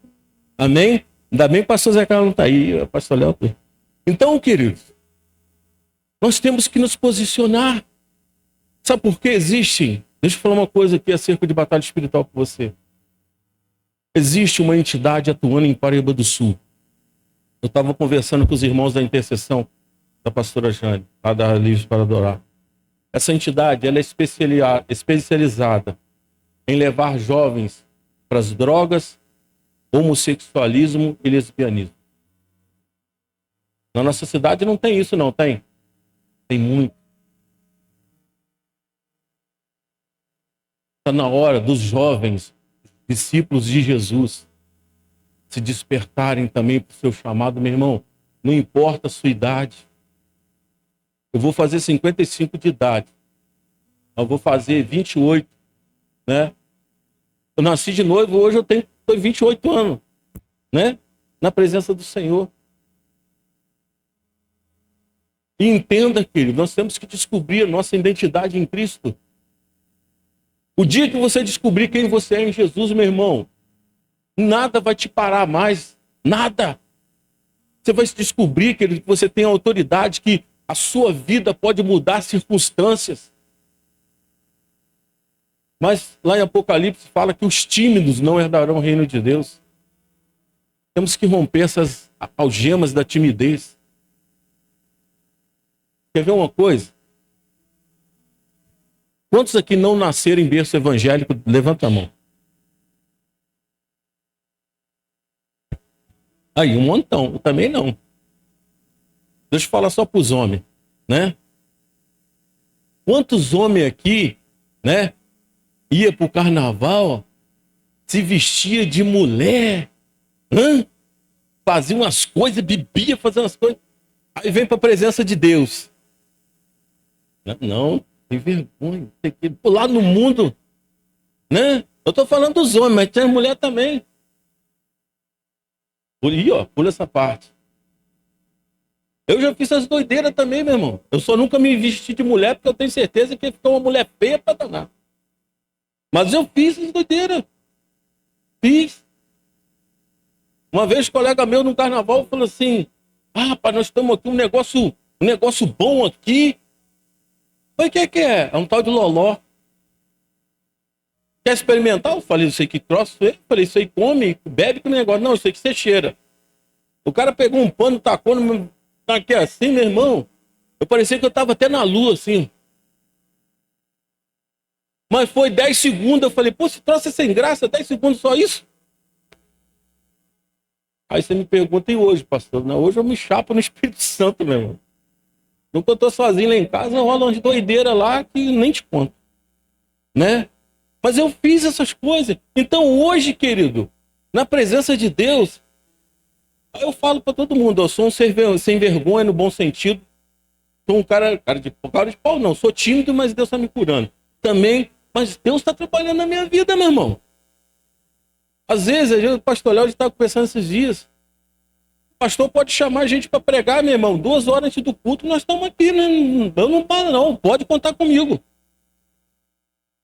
Amém? Ainda bem que o pastor Zé Carlos não está aí, o pastor Léo. Então, queridos, Nós temos que nos posicionar. Sabe por que existe? Deixa eu falar uma coisa aqui acerca de batalha espiritual com você. Existe uma entidade atuando em Paraíba do Sul. Eu estava conversando com os irmãos da intercessão da pastora Jane, lá da Livres para Adorar. Essa entidade, ela é especializada em levar jovens para as drogas, homossexualismo e lesbianismo. Na nossa cidade não tem isso, não tem? Tem muito. Está na hora dos jovens, discípulos de Jesus, se despertarem também para o seu chamado, meu irmão. Não importa a sua idade. Eu vou fazer 55 de idade. Eu vou fazer 28, né? Eu nasci de noivo, hoje eu tenho 28 anos, né? Na presença do Senhor. E entenda, querido, nós temos que descobrir a nossa identidade em Cristo. O dia que você descobrir quem você é em Jesus, meu irmão, nada vai te parar mais. Nada. Você vai se descobrir, querido, que você tem autoridade, que a sua vida pode mudar circunstâncias. Mas lá em Apocalipse fala que os tímidos não herdarão o reino de Deus. Temos que romper essas algemas da timidez. Quer ver uma coisa? Quantos aqui não nasceram em berço evangélico? Levanta a mão. Aí, um montão. Eu também não. Deixa eu falar só para os homens, né? Quantos homens aqui, né, ia para o carnaval, se vestia de mulher, fazia umas coisas, bebia, fazia umas coisas, aí vem para a presença de Deus. Não, tem vergonha, tem que pular no mundo, né? Eu estou falando dos homens, mas tem mulher também. Aí, ó, pula essa parte. Eu já fiz essas doideiras também, meu irmão. Eu só nunca me vesti de mulher, porque eu tenho certeza que ficou uma mulher feia para danar. Mas eu fiz essas doideiras. Fiz. Uma vez, um colega meu no carnaval falou assim: ah, rapaz, nós estamos aqui um negócio bom aqui. Falei, o que é? É um tal de loló. Quer experimentar? Eu falei, isso aí que troço. Eu falei, isso aí come, bebe com negócio. Não, isso aí que você cheira. O cara pegou um pano, tacou aqui assim, meu irmão. Eu parecia que eu estava até na lua, assim. Mas foi 10 segundos. Eu falei, pô, esse troço é sem graça, 10 segundos só isso? Aí você me pergunta, e hoje, pastor? Não, hoje eu me chapo no Espírito Santo, meu irmão. Nunca eu tô sozinho lá em casa, rola uma doideira lá que nem te conto, né? Mas eu fiz essas coisas. Então hoje, querido, na presença de Deus, eu falo para todo mundo, eu sou um sem vergonha no bom sentido. Sou um cara de pau, não. Sou tímido, mas Deus está me curando. Também, mas Deus está trabalhando na minha vida, meu irmão. Às vezes, o pastor Léo está conversando esses dias. O pastor pode chamar a gente para pregar, meu irmão. 2 horas antes do culto, nós estamos aqui. Né? Eu não paro, não. Pode contar comigo.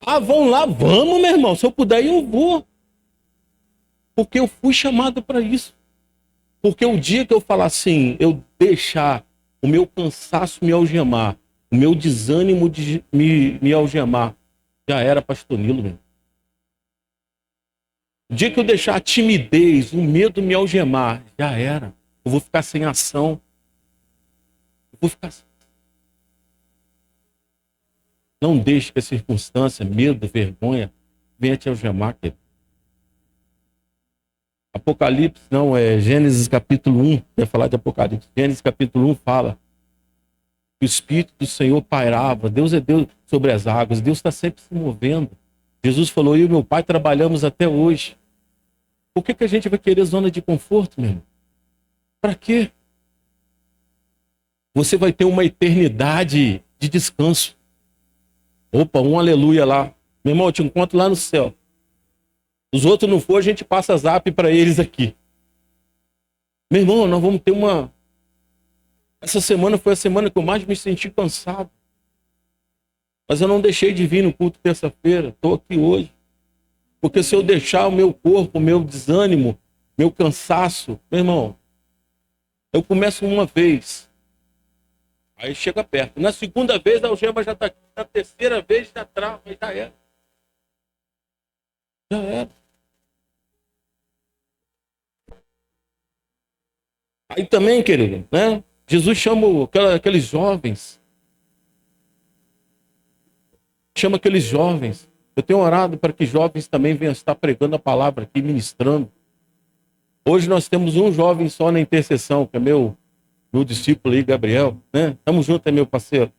Ah, vão lá? Vamos, meu irmão. Se eu puder, eu vou. Porque eu fui chamado para isso. Porque o dia que eu falar assim, eu deixar o meu cansaço me algemar, o meu desânimo de me algemar, já era, pastor Nilo, meu. O dia que eu deixar a timidez, o medo me algemar, já era. Eu vou ficar sem ação. Eu vou ficar. Não deixe que a circunstância, medo, vergonha, venha te algemar, querido. Apocalipse, não, é Gênesis capítulo 1, vai falar de Apocalipse. Gênesis capítulo 1 fala que o Espírito do Senhor pairava. Deus é Deus sobre as águas. Deus está sempre se movendo. Jesus falou, eu e meu pai trabalhamos até hoje. Por que a gente vai querer zona de conforto, meu irmão? Para quê? Você vai ter uma eternidade de descanso. Opa, um aleluia lá. Meu irmão, eu te encontro lá no céu. Os outros não for, a gente passa zap para eles aqui. Meu irmão, nós vamos ter uma... Essa semana foi a semana que eu mais me senti cansado. Mas eu não deixei de vir no culto terça-feira. Estou aqui hoje. Porque se eu deixar o meu corpo, o meu desânimo, meu cansaço, meu irmão, eu começo uma vez. Aí chega perto. Na segunda vez a algema já está aqui. Na terceira vez já trava. Aí já era. Já era. Aí também, querido, né? Jesus chama aqueles jovens. Chama aqueles jovens. Eu tenho orado para que jovens também venham estar pregando a palavra aqui, ministrando. Hoje nós temos um jovem só na intercessão, que é meu discípulo aí, Gabriel, né? Tamo junto, é meu parceiro,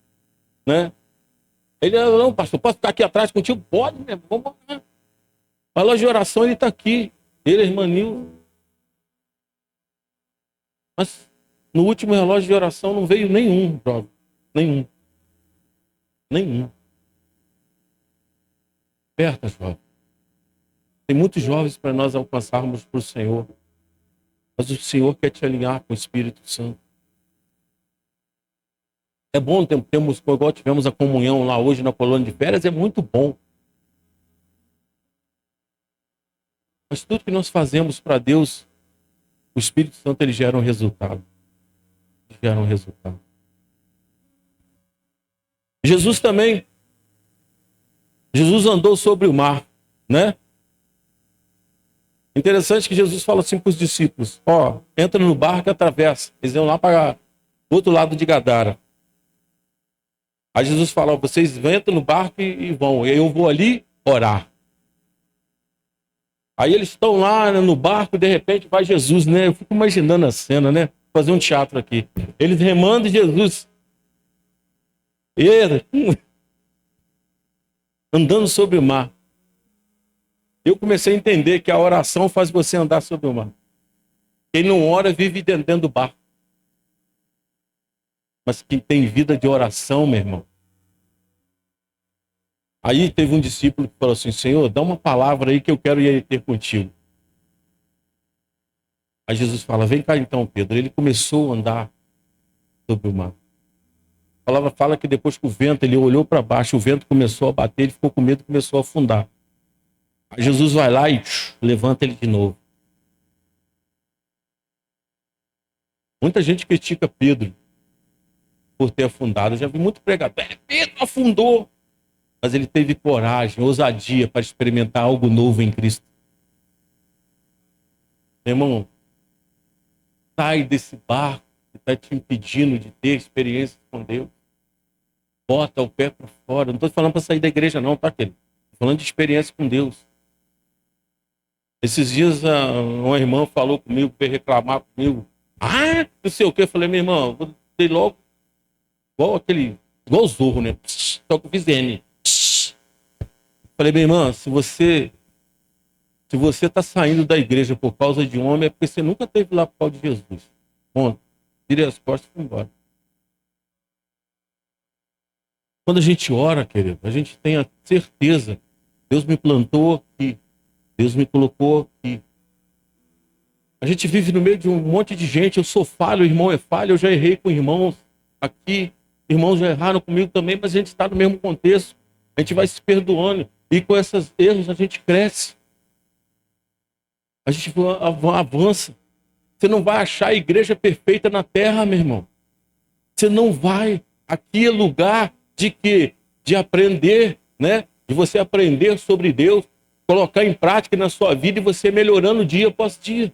né? Ele, não, pastor, posso ficar aqui atrás contigo? Pode, né? Vamos lá. Fala de oração, ele está aqui. Ele, a irmã Nil. Mas no último relógio de oração não veio nenhum jovem. Nenhum. Nenhum. Aperta, jovem. Tem muitos jovens para nós alcançarmos para o Senhor. Mas o Senhor quer te alinhar com o Espírito Santo. É bom termos, igual tivemos a comunhão lá hoje na colônia de férias, é muito bom. Mas tudo que nós fazemos para Deus, o Espírito Santo, ele gera um resultado. Gera um resultado. Jesus também. Jesus andou sobre o mar, né? Interessante que Jesus fala assim para os discípulos: ó, entra no barco e atravessa. Eles iam lá para o outro lado de Gadara. Aí Jesus fala: ó, vocês entram no barco e vão. E eu vou ali orar. Aí eles estão lá, né, no barco, de repente vai Jesus, né? Eu fico imaginando a cena, né? Vou fazer um teatro aqui. Eles remando Jesus. E ele, andando sobre o mar. Eu comecei a entender que a oração faz você andar sobre o mar. Quem não ora vive dentro do barco. Mas quem tem vida de oração, meu irmão. Aí teve um discípulo que falou assim: Senhor, dá uma palavra aí que eu quero ir ter contigo. Aí Jesus fala: vem cá então, Pedro. Ele começou a andar sobre o mar. A palavra fala que depois que o vento, ele olhou para baixo, o vento começou a bater, ele ficou com medo e começou a afundar. Aí Jesus vai lá e levanta ele de novo. Muita gente critica Pedro por ter afundado. Eu já vi muito pregador: Pedro afundou. Mas ele teve coragem, ousadia para experimentar algo novo em Cristo. Meu irmão, sai desse barco que está te impedindo de ter experiência com Deus. Bota o pé para fora. Não estou falando para sair da igreja não, tá, querido? Estou falando de experiência com Deus. Esses dias uma irmã falou comigo, veio reclamar comigo. Ah, não sei o que. Eu falei: minha irmã, vou ter logo igual o Zorro, né? Só que eu fiz N. Falei: minha irmã, se você está saindo da igreja por causa de um homem, é porque você nunca esteve lá por causa de Jesus. Ponto. Tirei as costas e fui embora. Quando a gente ora, querido, a gente tem a certeza: Deus me plantou aqui, Deus me colocou aqui. A gente vive no meio de um monte de gente. Eu sou falho, o irmão é falho, eu já errei com irmãos aqui, irmãos já erraram comigo também, mas a gente está no mesmo contexto. A gente vai se perdoando. E com esses erros a gente cresce. A gente avança. Você não vai achar a igreja perfeita na terra, meu irmão. Você não vai. Aqui é lugar de quê? De aprender, né? De você aprender sobre Deus, colocar em prática na sua vida e você melhorando dia após dia.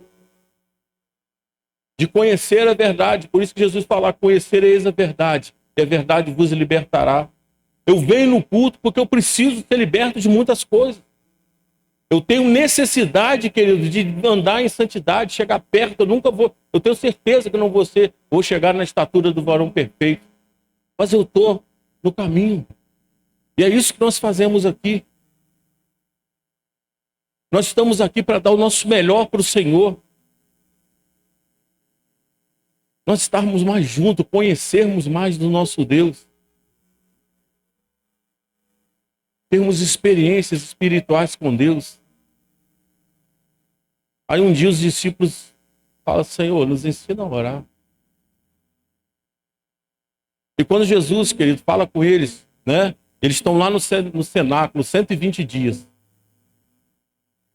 De conhecer a verdade. Por isso que Jesus fala: conhecereis a verdade, e a verdade vos libertará. Eu venho no culto porque eu preciso ser liberto de muitas coisas. Eu tenho necessidade, querido, de andar em santidade, chegar perto. Eu nunca vou, eu tenho certeza que não vou chegar na estatura do varão perfeito. Mas eu estou no caminho. E é isso que nós fazemos aqui. Nós estamos aqui para dar o nosso melhor para o Senhor. Nós estarmos mais juntos, conhecermos mais do nosso Deus. Termos experiências espirituais com Deus. Aí um dia os discípulos falam: Senhor, nos ensina a orar. E quando Jesus, querido, fala com eles, né? Eles estão lá no cenáculo, 120 dias.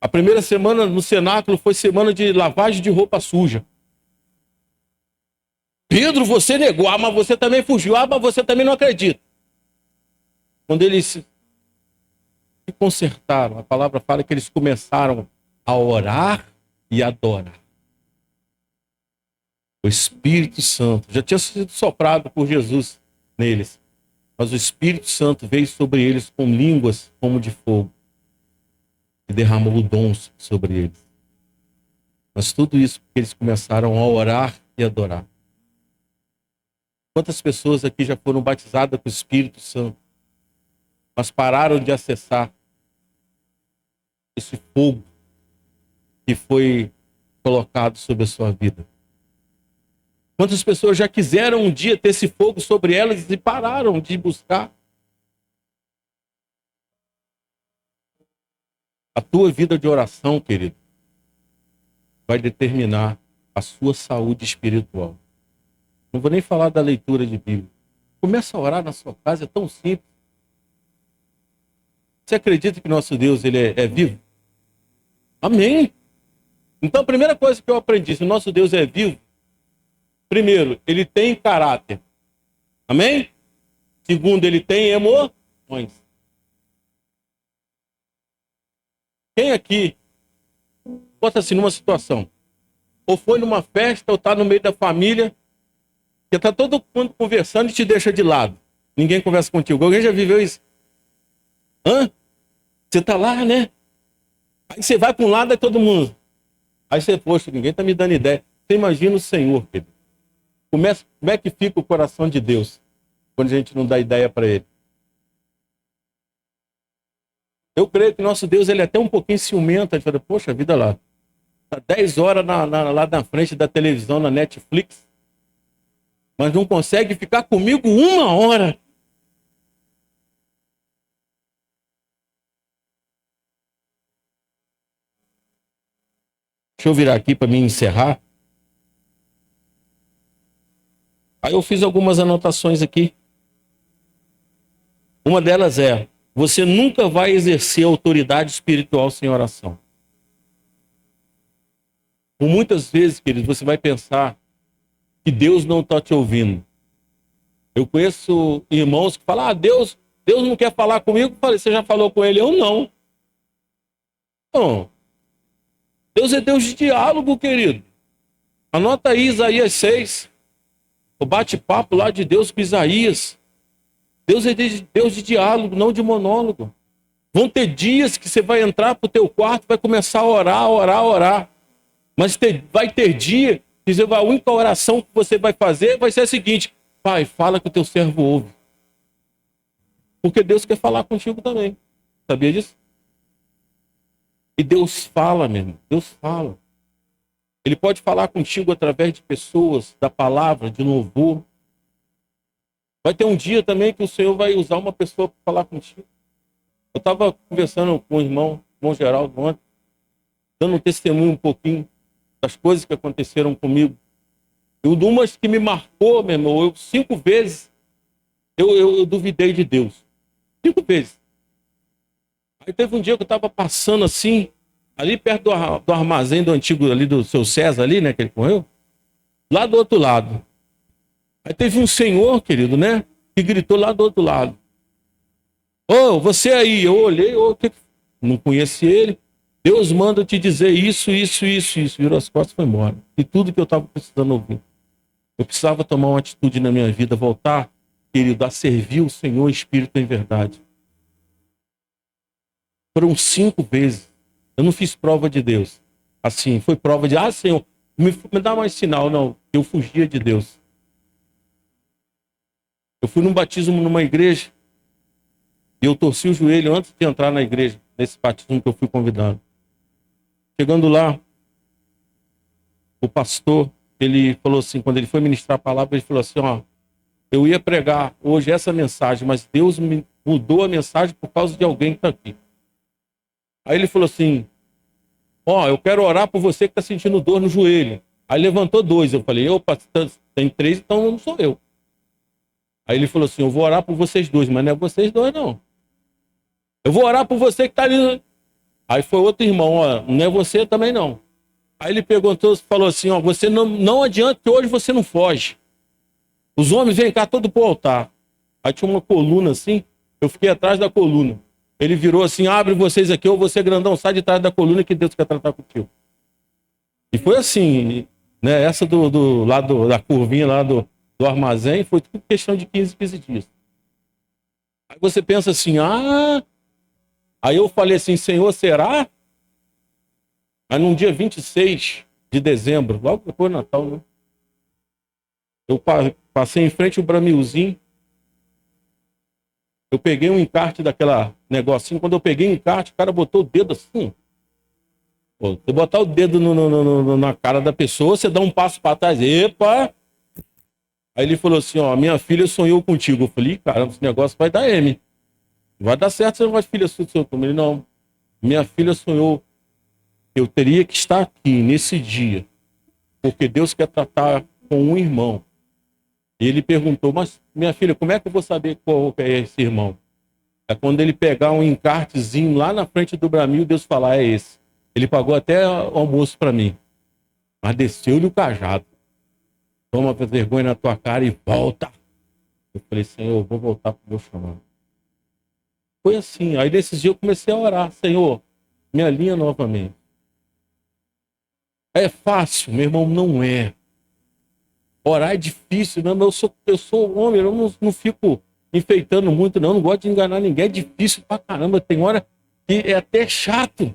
A primeira semana no cenáculo foi semana de lavagem de roupa suja. Pedro, você negou, mas você também fugiu, mas você também não acredita. Quando eles se consertaram, a palavra fala que eles começaram a orar e adorar. O Espírito Santo já tinha sido soprado por Jesus neles, mas o Espírito Santo veio sobre eles com línguas como de fogo e derramou dons sobre eles. Mas tudo isso porque eles começaram a orar e adorar. Quantas pessoas aqui já foram batizadas com o Espírito Santo, mas pararam de acessar esse fogo que foi colocado sobre a sua vida? Quantas pessoas já quiseram um dia ter esse fogo sobre elas e pararam de buscar? A tua vida de oração, querido, vai determinar a sua saúde espiritual. Não vou nem falar da leitura de Bíblia. Começa a orar na sua casa, é tão simples. Você acredita que nosso Deus ele é vivo? Amém. Então a primeira coisa que eu aprendi, se o nosso Deus é vivo, primeiro, ele tem caráter. Amém? Segundo, ele tem emoções. Quem aqui, bota-se numa situação, ou foi numa festa, ou está no meio da família, que está todo mundo conversando e te deixa de lado. Ninguém conversa contigo. Alguém já viveu isso? Hã? Você está lá, né? Aí você vai para um lado e todo mundo. Aí você, poxa, ninguém está me dando ideia. Você imagina o Senhor, querido. Como é que fica o coração de Deus quando a gente não dá ideia para Ele? Eu creio que nosso Deus ele é até um pouquinho ciumento. Ele fala, poxa, vida lá. Está 10 horas lá na frente da televisão, na Netflix. Mas não consegue ficar comigo 1 hora. Deixa eu virar aqui para me encerrar. Aí eu fiz algumas anotações aqui. Uma delas é, você nunca vai exercer autoridade espiritual sem oração. Por muitas vezes, queridos, você vai pensar que Deus não está te ouvindo. Eu conheço irmãos que falam, Deus não quer falar comigo. Eu falei, você já falou com ele? Eu não. Não. Deus é Deus de diálogo, querido. Anota aí Isaías 6. O bate-papo lá de Deus com Isaías. Deus é Deus de diálogo, não de monólogo. Vão ter dias que você vai entrar para o teu quarto e vai começar a orar. Mas vai ter dia que a única oração que você vai fazer vai ser a seguinte: Pai, fala que o teu servo ouve. Porque Deus quer falar contigo também. Sabia disso? E Deus fala, meu irmão. Deus fala. Ele pode falar contigo através de pessoas, da palavra, de louvor. Vai ter um dia também que o Senhor vai usar uma pessoa para falar contigo. Eu estava conversando com o irmão Geraldo ontem, dando um testemunho um pouquinho das coisas que aconteceram comigo. E umas que me marcou, meu irmão, 5 vezes eu duvidei de Deus. 5 vezes. Aí teve um dia que eu estava passando assim, ali perto do armazém do antigo, ali do seu César, ali, né, que ele morreu, lá do outro lado. Aí teve um senhor, querido, né, que gritou lá do outro lado. Ô, você aí. Eu olhei, não conheci ele. Deus manda te dizer isso. Virou as costas e foi embora. E tudo que eu estava precisando ouvir. Eu precisava tomar uma atitude na minha vida, voltar, querido, a servir o Senhor Espírito em verdade. Foram 5 vezes. Eu não fiz prova de Deus. Assim, foi prova de, Senhor, me dá mais sinal. Não, eu fugia de Deus. Eu fui num batismo numa igreja e eu torci o joelho antes de entrar na igreja, nesse batismo que eu fui convidado. Chegando lá, o pastor, ele falou assim, quando ele foi ministrar a palavra, ele falou assim, eu ia pregar hoje essa mensagem, mas Deus me mudou a mensagem por causa de alguém que está aqui. Aí ele falou assim, eu quero orar por você que está sentindo dor no joelho. Aí levantou 2, eu falei, opa, tem 3, então não sou eu. Aí ele falou assim, eu vou orar por vocês 2, mas não é vocês 2 não. Eu vou orar por você que está ali. Aí foi outro irmão, não é você também não. Aí ele perguntou, falou assim, você não adianta que hoje você não foge. Os homens vêm cá todo pro altar. Aí tinha uma coluna assim, eu fiquei atrás da coluna. Ele virou assim, abre vocês aqui, ou você grandão, sai de trás da coluna que Deus quer tratar contigo. E foi assim, né? Essa do lado da curvinha lá do armazém foi tudo questão de 15 dias. Aí você pensa assim, Aí eu falei assim, Senhor, será? Aí num dia 26 de dezembro, logo depois do Natal, né? Eu passei em frente ao Bramilzinho. Eu peguei um encarte daquela negocinho. Quando eu peguei o encarte, o cara botou o dedo assim. Pô, você botar o dedo na cara da pessoa, você dá um passo para trás. Epa! Aí ele falou assim, ó, minha filha sonhou contigo. Eu falei, caramba, esse negócio vai dar M. Vai dar certo, você não vai filha sua. Ele, não. Minha filha sonhou. Eu teria que estar aqui nesse dia. Porque Deus quer tratar com um irmão. E ele perguntou, mas minha filha, como é que eu vou saber qual é esse irmão? É quando ele pegar um encartezinho lá na frente do Bramil, Deus falar, é esse. Ele pagou até o almoço para mim. Mas desceu-lhe o cajado. Toma vergonha na tua cara e volta. Eu falei, Senhor, eu vou voltar para o meu chamado. Foi assim. Aí nesses dias eu comecei a orar. Senhor, me alinha novamente. É fácil, meu irmão, não é. Orar é difícil, não, mas eu sou homem, eu não fico enfeitando muito, não gosto de enganar ninguém, é difícil pra caramba, tem hora que é até chato,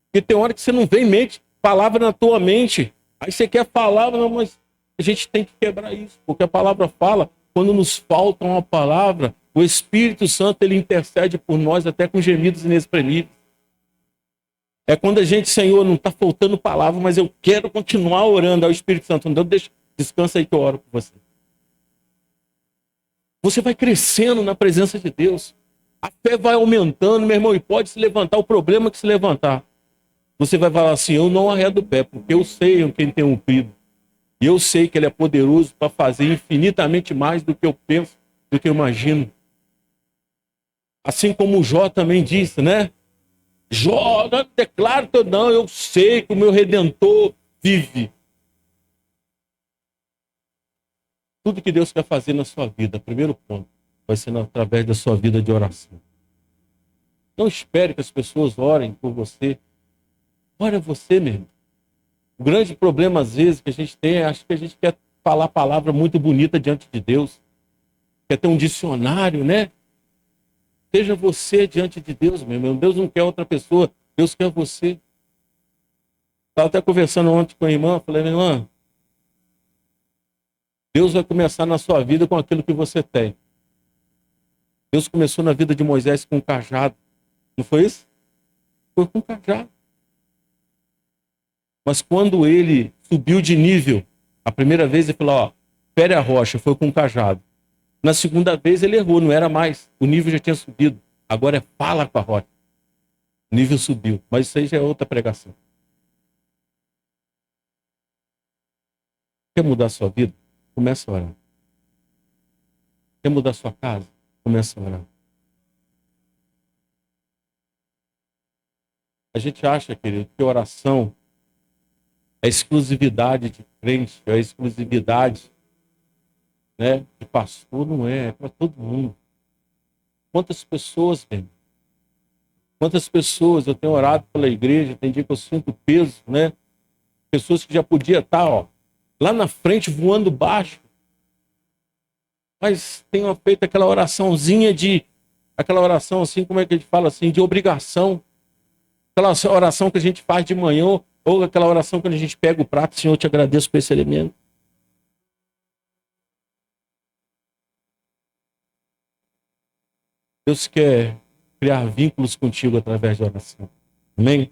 porque tem hora que você não vem mente, palavra na tua mente, aí você quer falar, não, mas a gente tem que quebrar isso, porque a palavra fala, quando nos falta uma palavra, o Espírito Santo, ele intercede por nós até com gemidos inexprimíveis. É quando a gente, Senhor, não está faltando palavra, mas eu quero continuar orando ao Espírito Santo, então descansa aí que eu oro por você. Você vai crescendo na presença de Deus. A fé vai aumentando, meu irmão, e pode se levantar o problema que se levantar. Você vai falar assim, eu não arredo o pé, porque eu sei em quem tem um crido. E eu sei que ele é poderoso para fazer infinitamente mais do que eu penso, do que eu imagino. Assim como o Jó também disse, né? Jó, declaro que eu sei que o meu Redentor vive. Tudo que Deus quer fazer na sua vida, primeiro ponto, vai ser através da sua vida de oração. Não espere que as pessoas orem por você. Ore você mesmo. O grande problema, às vezes, que a gente tem, acho que a gente quer falar palavra muito bonita diante de Deus. Quer ter um dicionário, né? Seja você diante de Deus, meu irmão. Deus não quer outra pessoa, Deus quer você. Estava até conversando ontem com a irmã, falei, minha irmã, Deus vai começar na sua vida com aquilo que você tem. Deus começou na vida de Moisés com um cajado. Não foi isso? Foi com um cajado. Mas quando ele subiu de nível, a primeira vez ele falou, ó, fere a rocha, foi com um cajado. Na segunda vez ele errou, não era mais. O nível já tinha subido. Agora é fala com a rocha. O nível subiu. Mas isso aí já é outra pregação. Quer mudar a sua vida? Começa a orar. Quer mudar a sua casa? Começa a orar. A gente acha, querido, que oração é exclusividade de crente, é exclusividade, né, de pastor. Não é para todo mundo. Quantas pessoas, bem? Quantas pessoas eu tenho orado pela igreja, tem dia que eu sinto peso, né? Pessoas que já podiam estar, ó, lá na frente voando baixo, mas tenho feito aquela oraçãozinha aquela oração assim, como é que a gente fala assim, de obrigação. Aquela oração que a gente faz de manhã, ou aquela oração quando a gente pega o prato, Senhor, eu te agradeço por esse alimento. Deus quer criar vínculos contigo através da oração. Amém?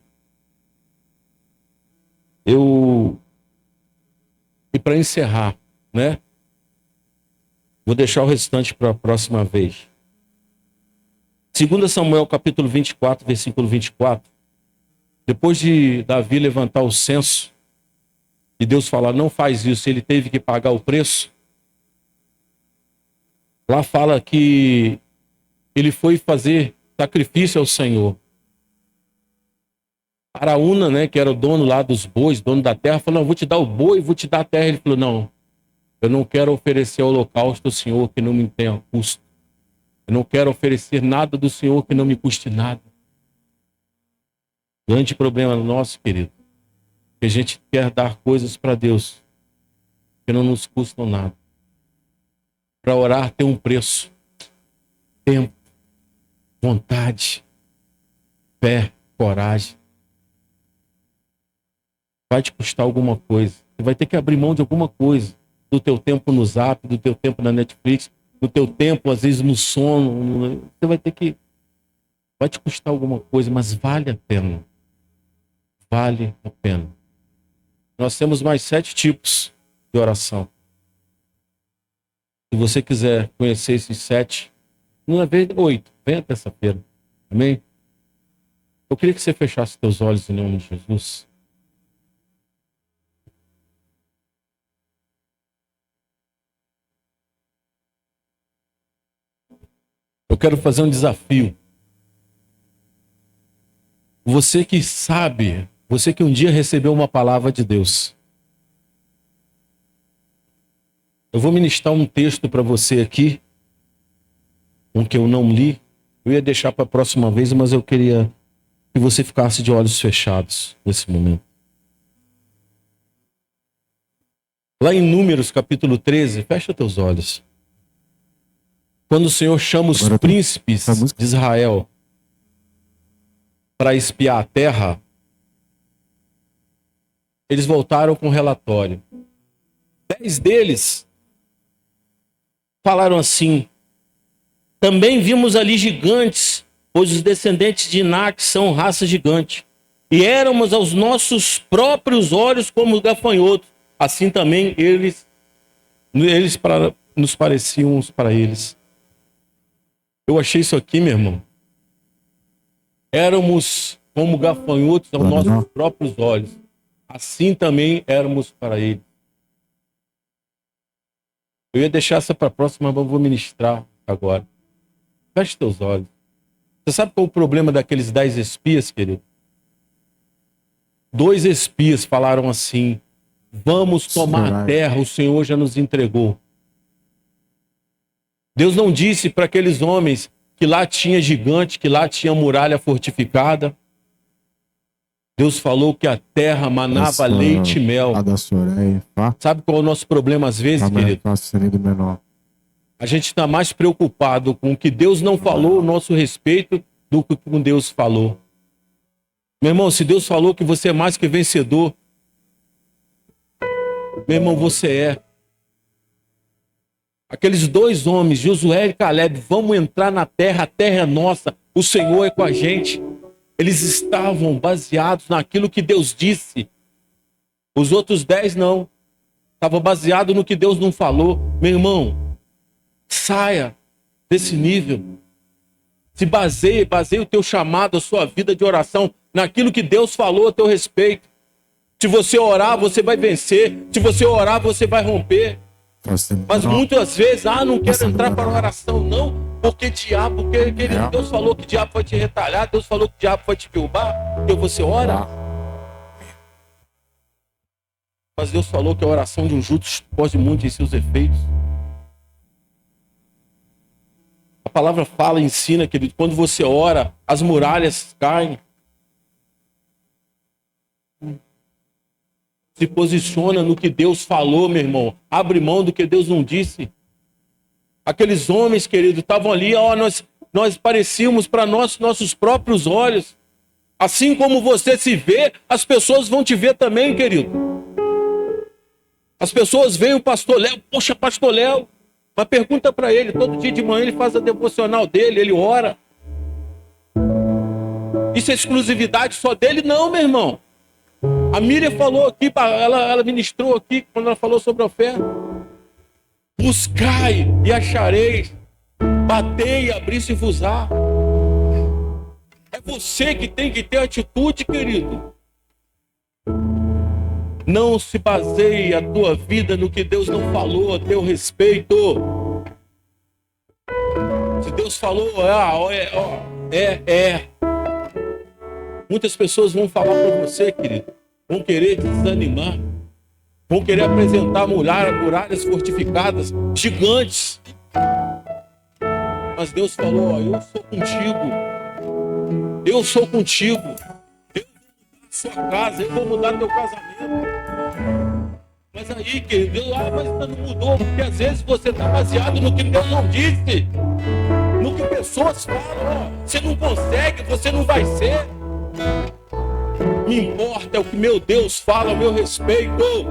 E para encerrar, né? Vou deixar o restante para a próxima vez. 2 Samuel capítulo 24, versículo 24. Depois de Davi levantar o censo e Deus falar, não faz isso, ele teve que pagar o preço. Lá fala que ele foi fazer sacrifício ao Senhor. Araúna, né, que era o dono lá dos bois, dono da terra, falou, não, vou te dar o boi, vou te dar a terra. Ele falou, não, Eu não quero oferecer holocausto ao Senhor que não me tenha custo. Eu não quero oferecer nada do Senhor que não me custe nada. Grande problema nosso, querido, que a gente quer dar coisas para Deus que não nos custam nada. Para orar tem um preço. Tempo, vontade, fé, coragem. Vai te custar alguma coisa. Você vai ter que abrir mão de alguma coisa. Do teu tempo no Zap, do teu tempo na Netflix, do teu tempo, às vezes, no sono. Você vai ter que... Vai te custar alguma coisa, mas vale a pena. Vale a pena. Nós temos mais 7 tipos de oração. Se você quiser conhecer esses 7, não é vez 8, venha terça-feira. Amém? Eu queria que você fechasse teus olhos em nome de Jesus. Eu quero fazer um desafio. Você que sabe, você que um dia recebeu uma palavra de Deus. Eu vou ministrar um texto para você aqui, um que eu não li. Eu ia deixar para a próxima vez, mas eu queria que você ficasse de olhos fechados nesse momento. Lá em Números, capítulo 13, fecha teus olhos. Quando o Senhor chama os príncipes de Israel para espiar a terra, eles voltaram com um relatório. 10 deles falaram assim: também vimos ali gigantes, pois os descendentes de Inaque são raça gigante. E éramos aos nossos próprios olhos como gafanhotos. Assim também eles nos pareciam uns para eles. Eu achei isso aqui, meu irmão. Éramos como gafanhotos aos nossos próprios olhos. Assim também éramos para ele. Eu ia deixar essa para a próxima, mas eu vou ministrar agora. Feche teus olhos. Você sabe qual é o problema daqueles 10 espias, querido? 2 espias falaram assim: vamos tomar a terra, o Senhor já nos entregou. Deus não disse para aqueles homens que lá tinha gigante, que lá tinha muralha fortificada. Deus falou que a terra manava leite e mel. Sabe qual é o nosso problema às vezes, querido? A gente está mais preocupado com o que Deus não falou a nosso respeito do que com Deus falou. Meu irmão, se Deus falou que você é mais que vencedor, meu irmão, você é. Aqueles 2 homens, Josué e Caleb, vamos entrar na terra, a terra é nossa, o Senhor é com a gente. Eles estavam baseados naquilo que Deus disse. Os outros 10 não. Estavam baseados no que Deus não falou. Meu irmão, saia desse nível. Se baseie o teu chamado, a sua vida de oração, naquilo que Deus falou a teu respeito. Se você orar, você vai vencer. Se você orar, você vai romper. Mas muitas vezes, não quero entrar para a oração, não, porque querido, Deus falou que o diabo vai te retalhar, Deus falou que o diabo vai te derrubar, porque você ora. Mas Deus falou que a oração de um justo pode muito em seus efeitos. A palavra fala, ensina, querido, quando você ora, as muralhas caem. Se posiciona no que Deus falou, meu irmão. Abre mão do que Deus não disse. Aqueles homens, querido, estavam ali, nós parecíamos para nossos próprios olhos. Assim como você se vê, as pessoas vão te ver também, querido. As pessoas veem o pastor Léo, poxa, pastor Léo. Mas pergunta para ele, todo dia de manhã ele faz a devocional dele, ele ora. Isso é exclusividade só dele? Não, meu irmão. A Miriam falou aqui, ela ministrou aqui, quando ela falou sobre a oferta. Buscai e achareis, batei e abri-se-vos-á. É você que tem que ter atitude, querido. Não se baseie a tua vida no que Deus não falou a teu respeito. Se Deus falou, é. Muitas pessoas vão falar para você, querido, vão querer te desanimar. Vão querer apresentar muralhas fortificadas, gigantes. Mas Deus falou, ó, eu sou contigo. Eu sou contigo. Eu vou mudar a sua casa, eu vou mudar teu casamento. Mas aí, querido, mas não mudou, porque às vezes você está baseado no que Deus não disse. No que pessoas falam, ó, você não consegue, você não vai ser. Me importa é o que meu Deus fala a meu respeito.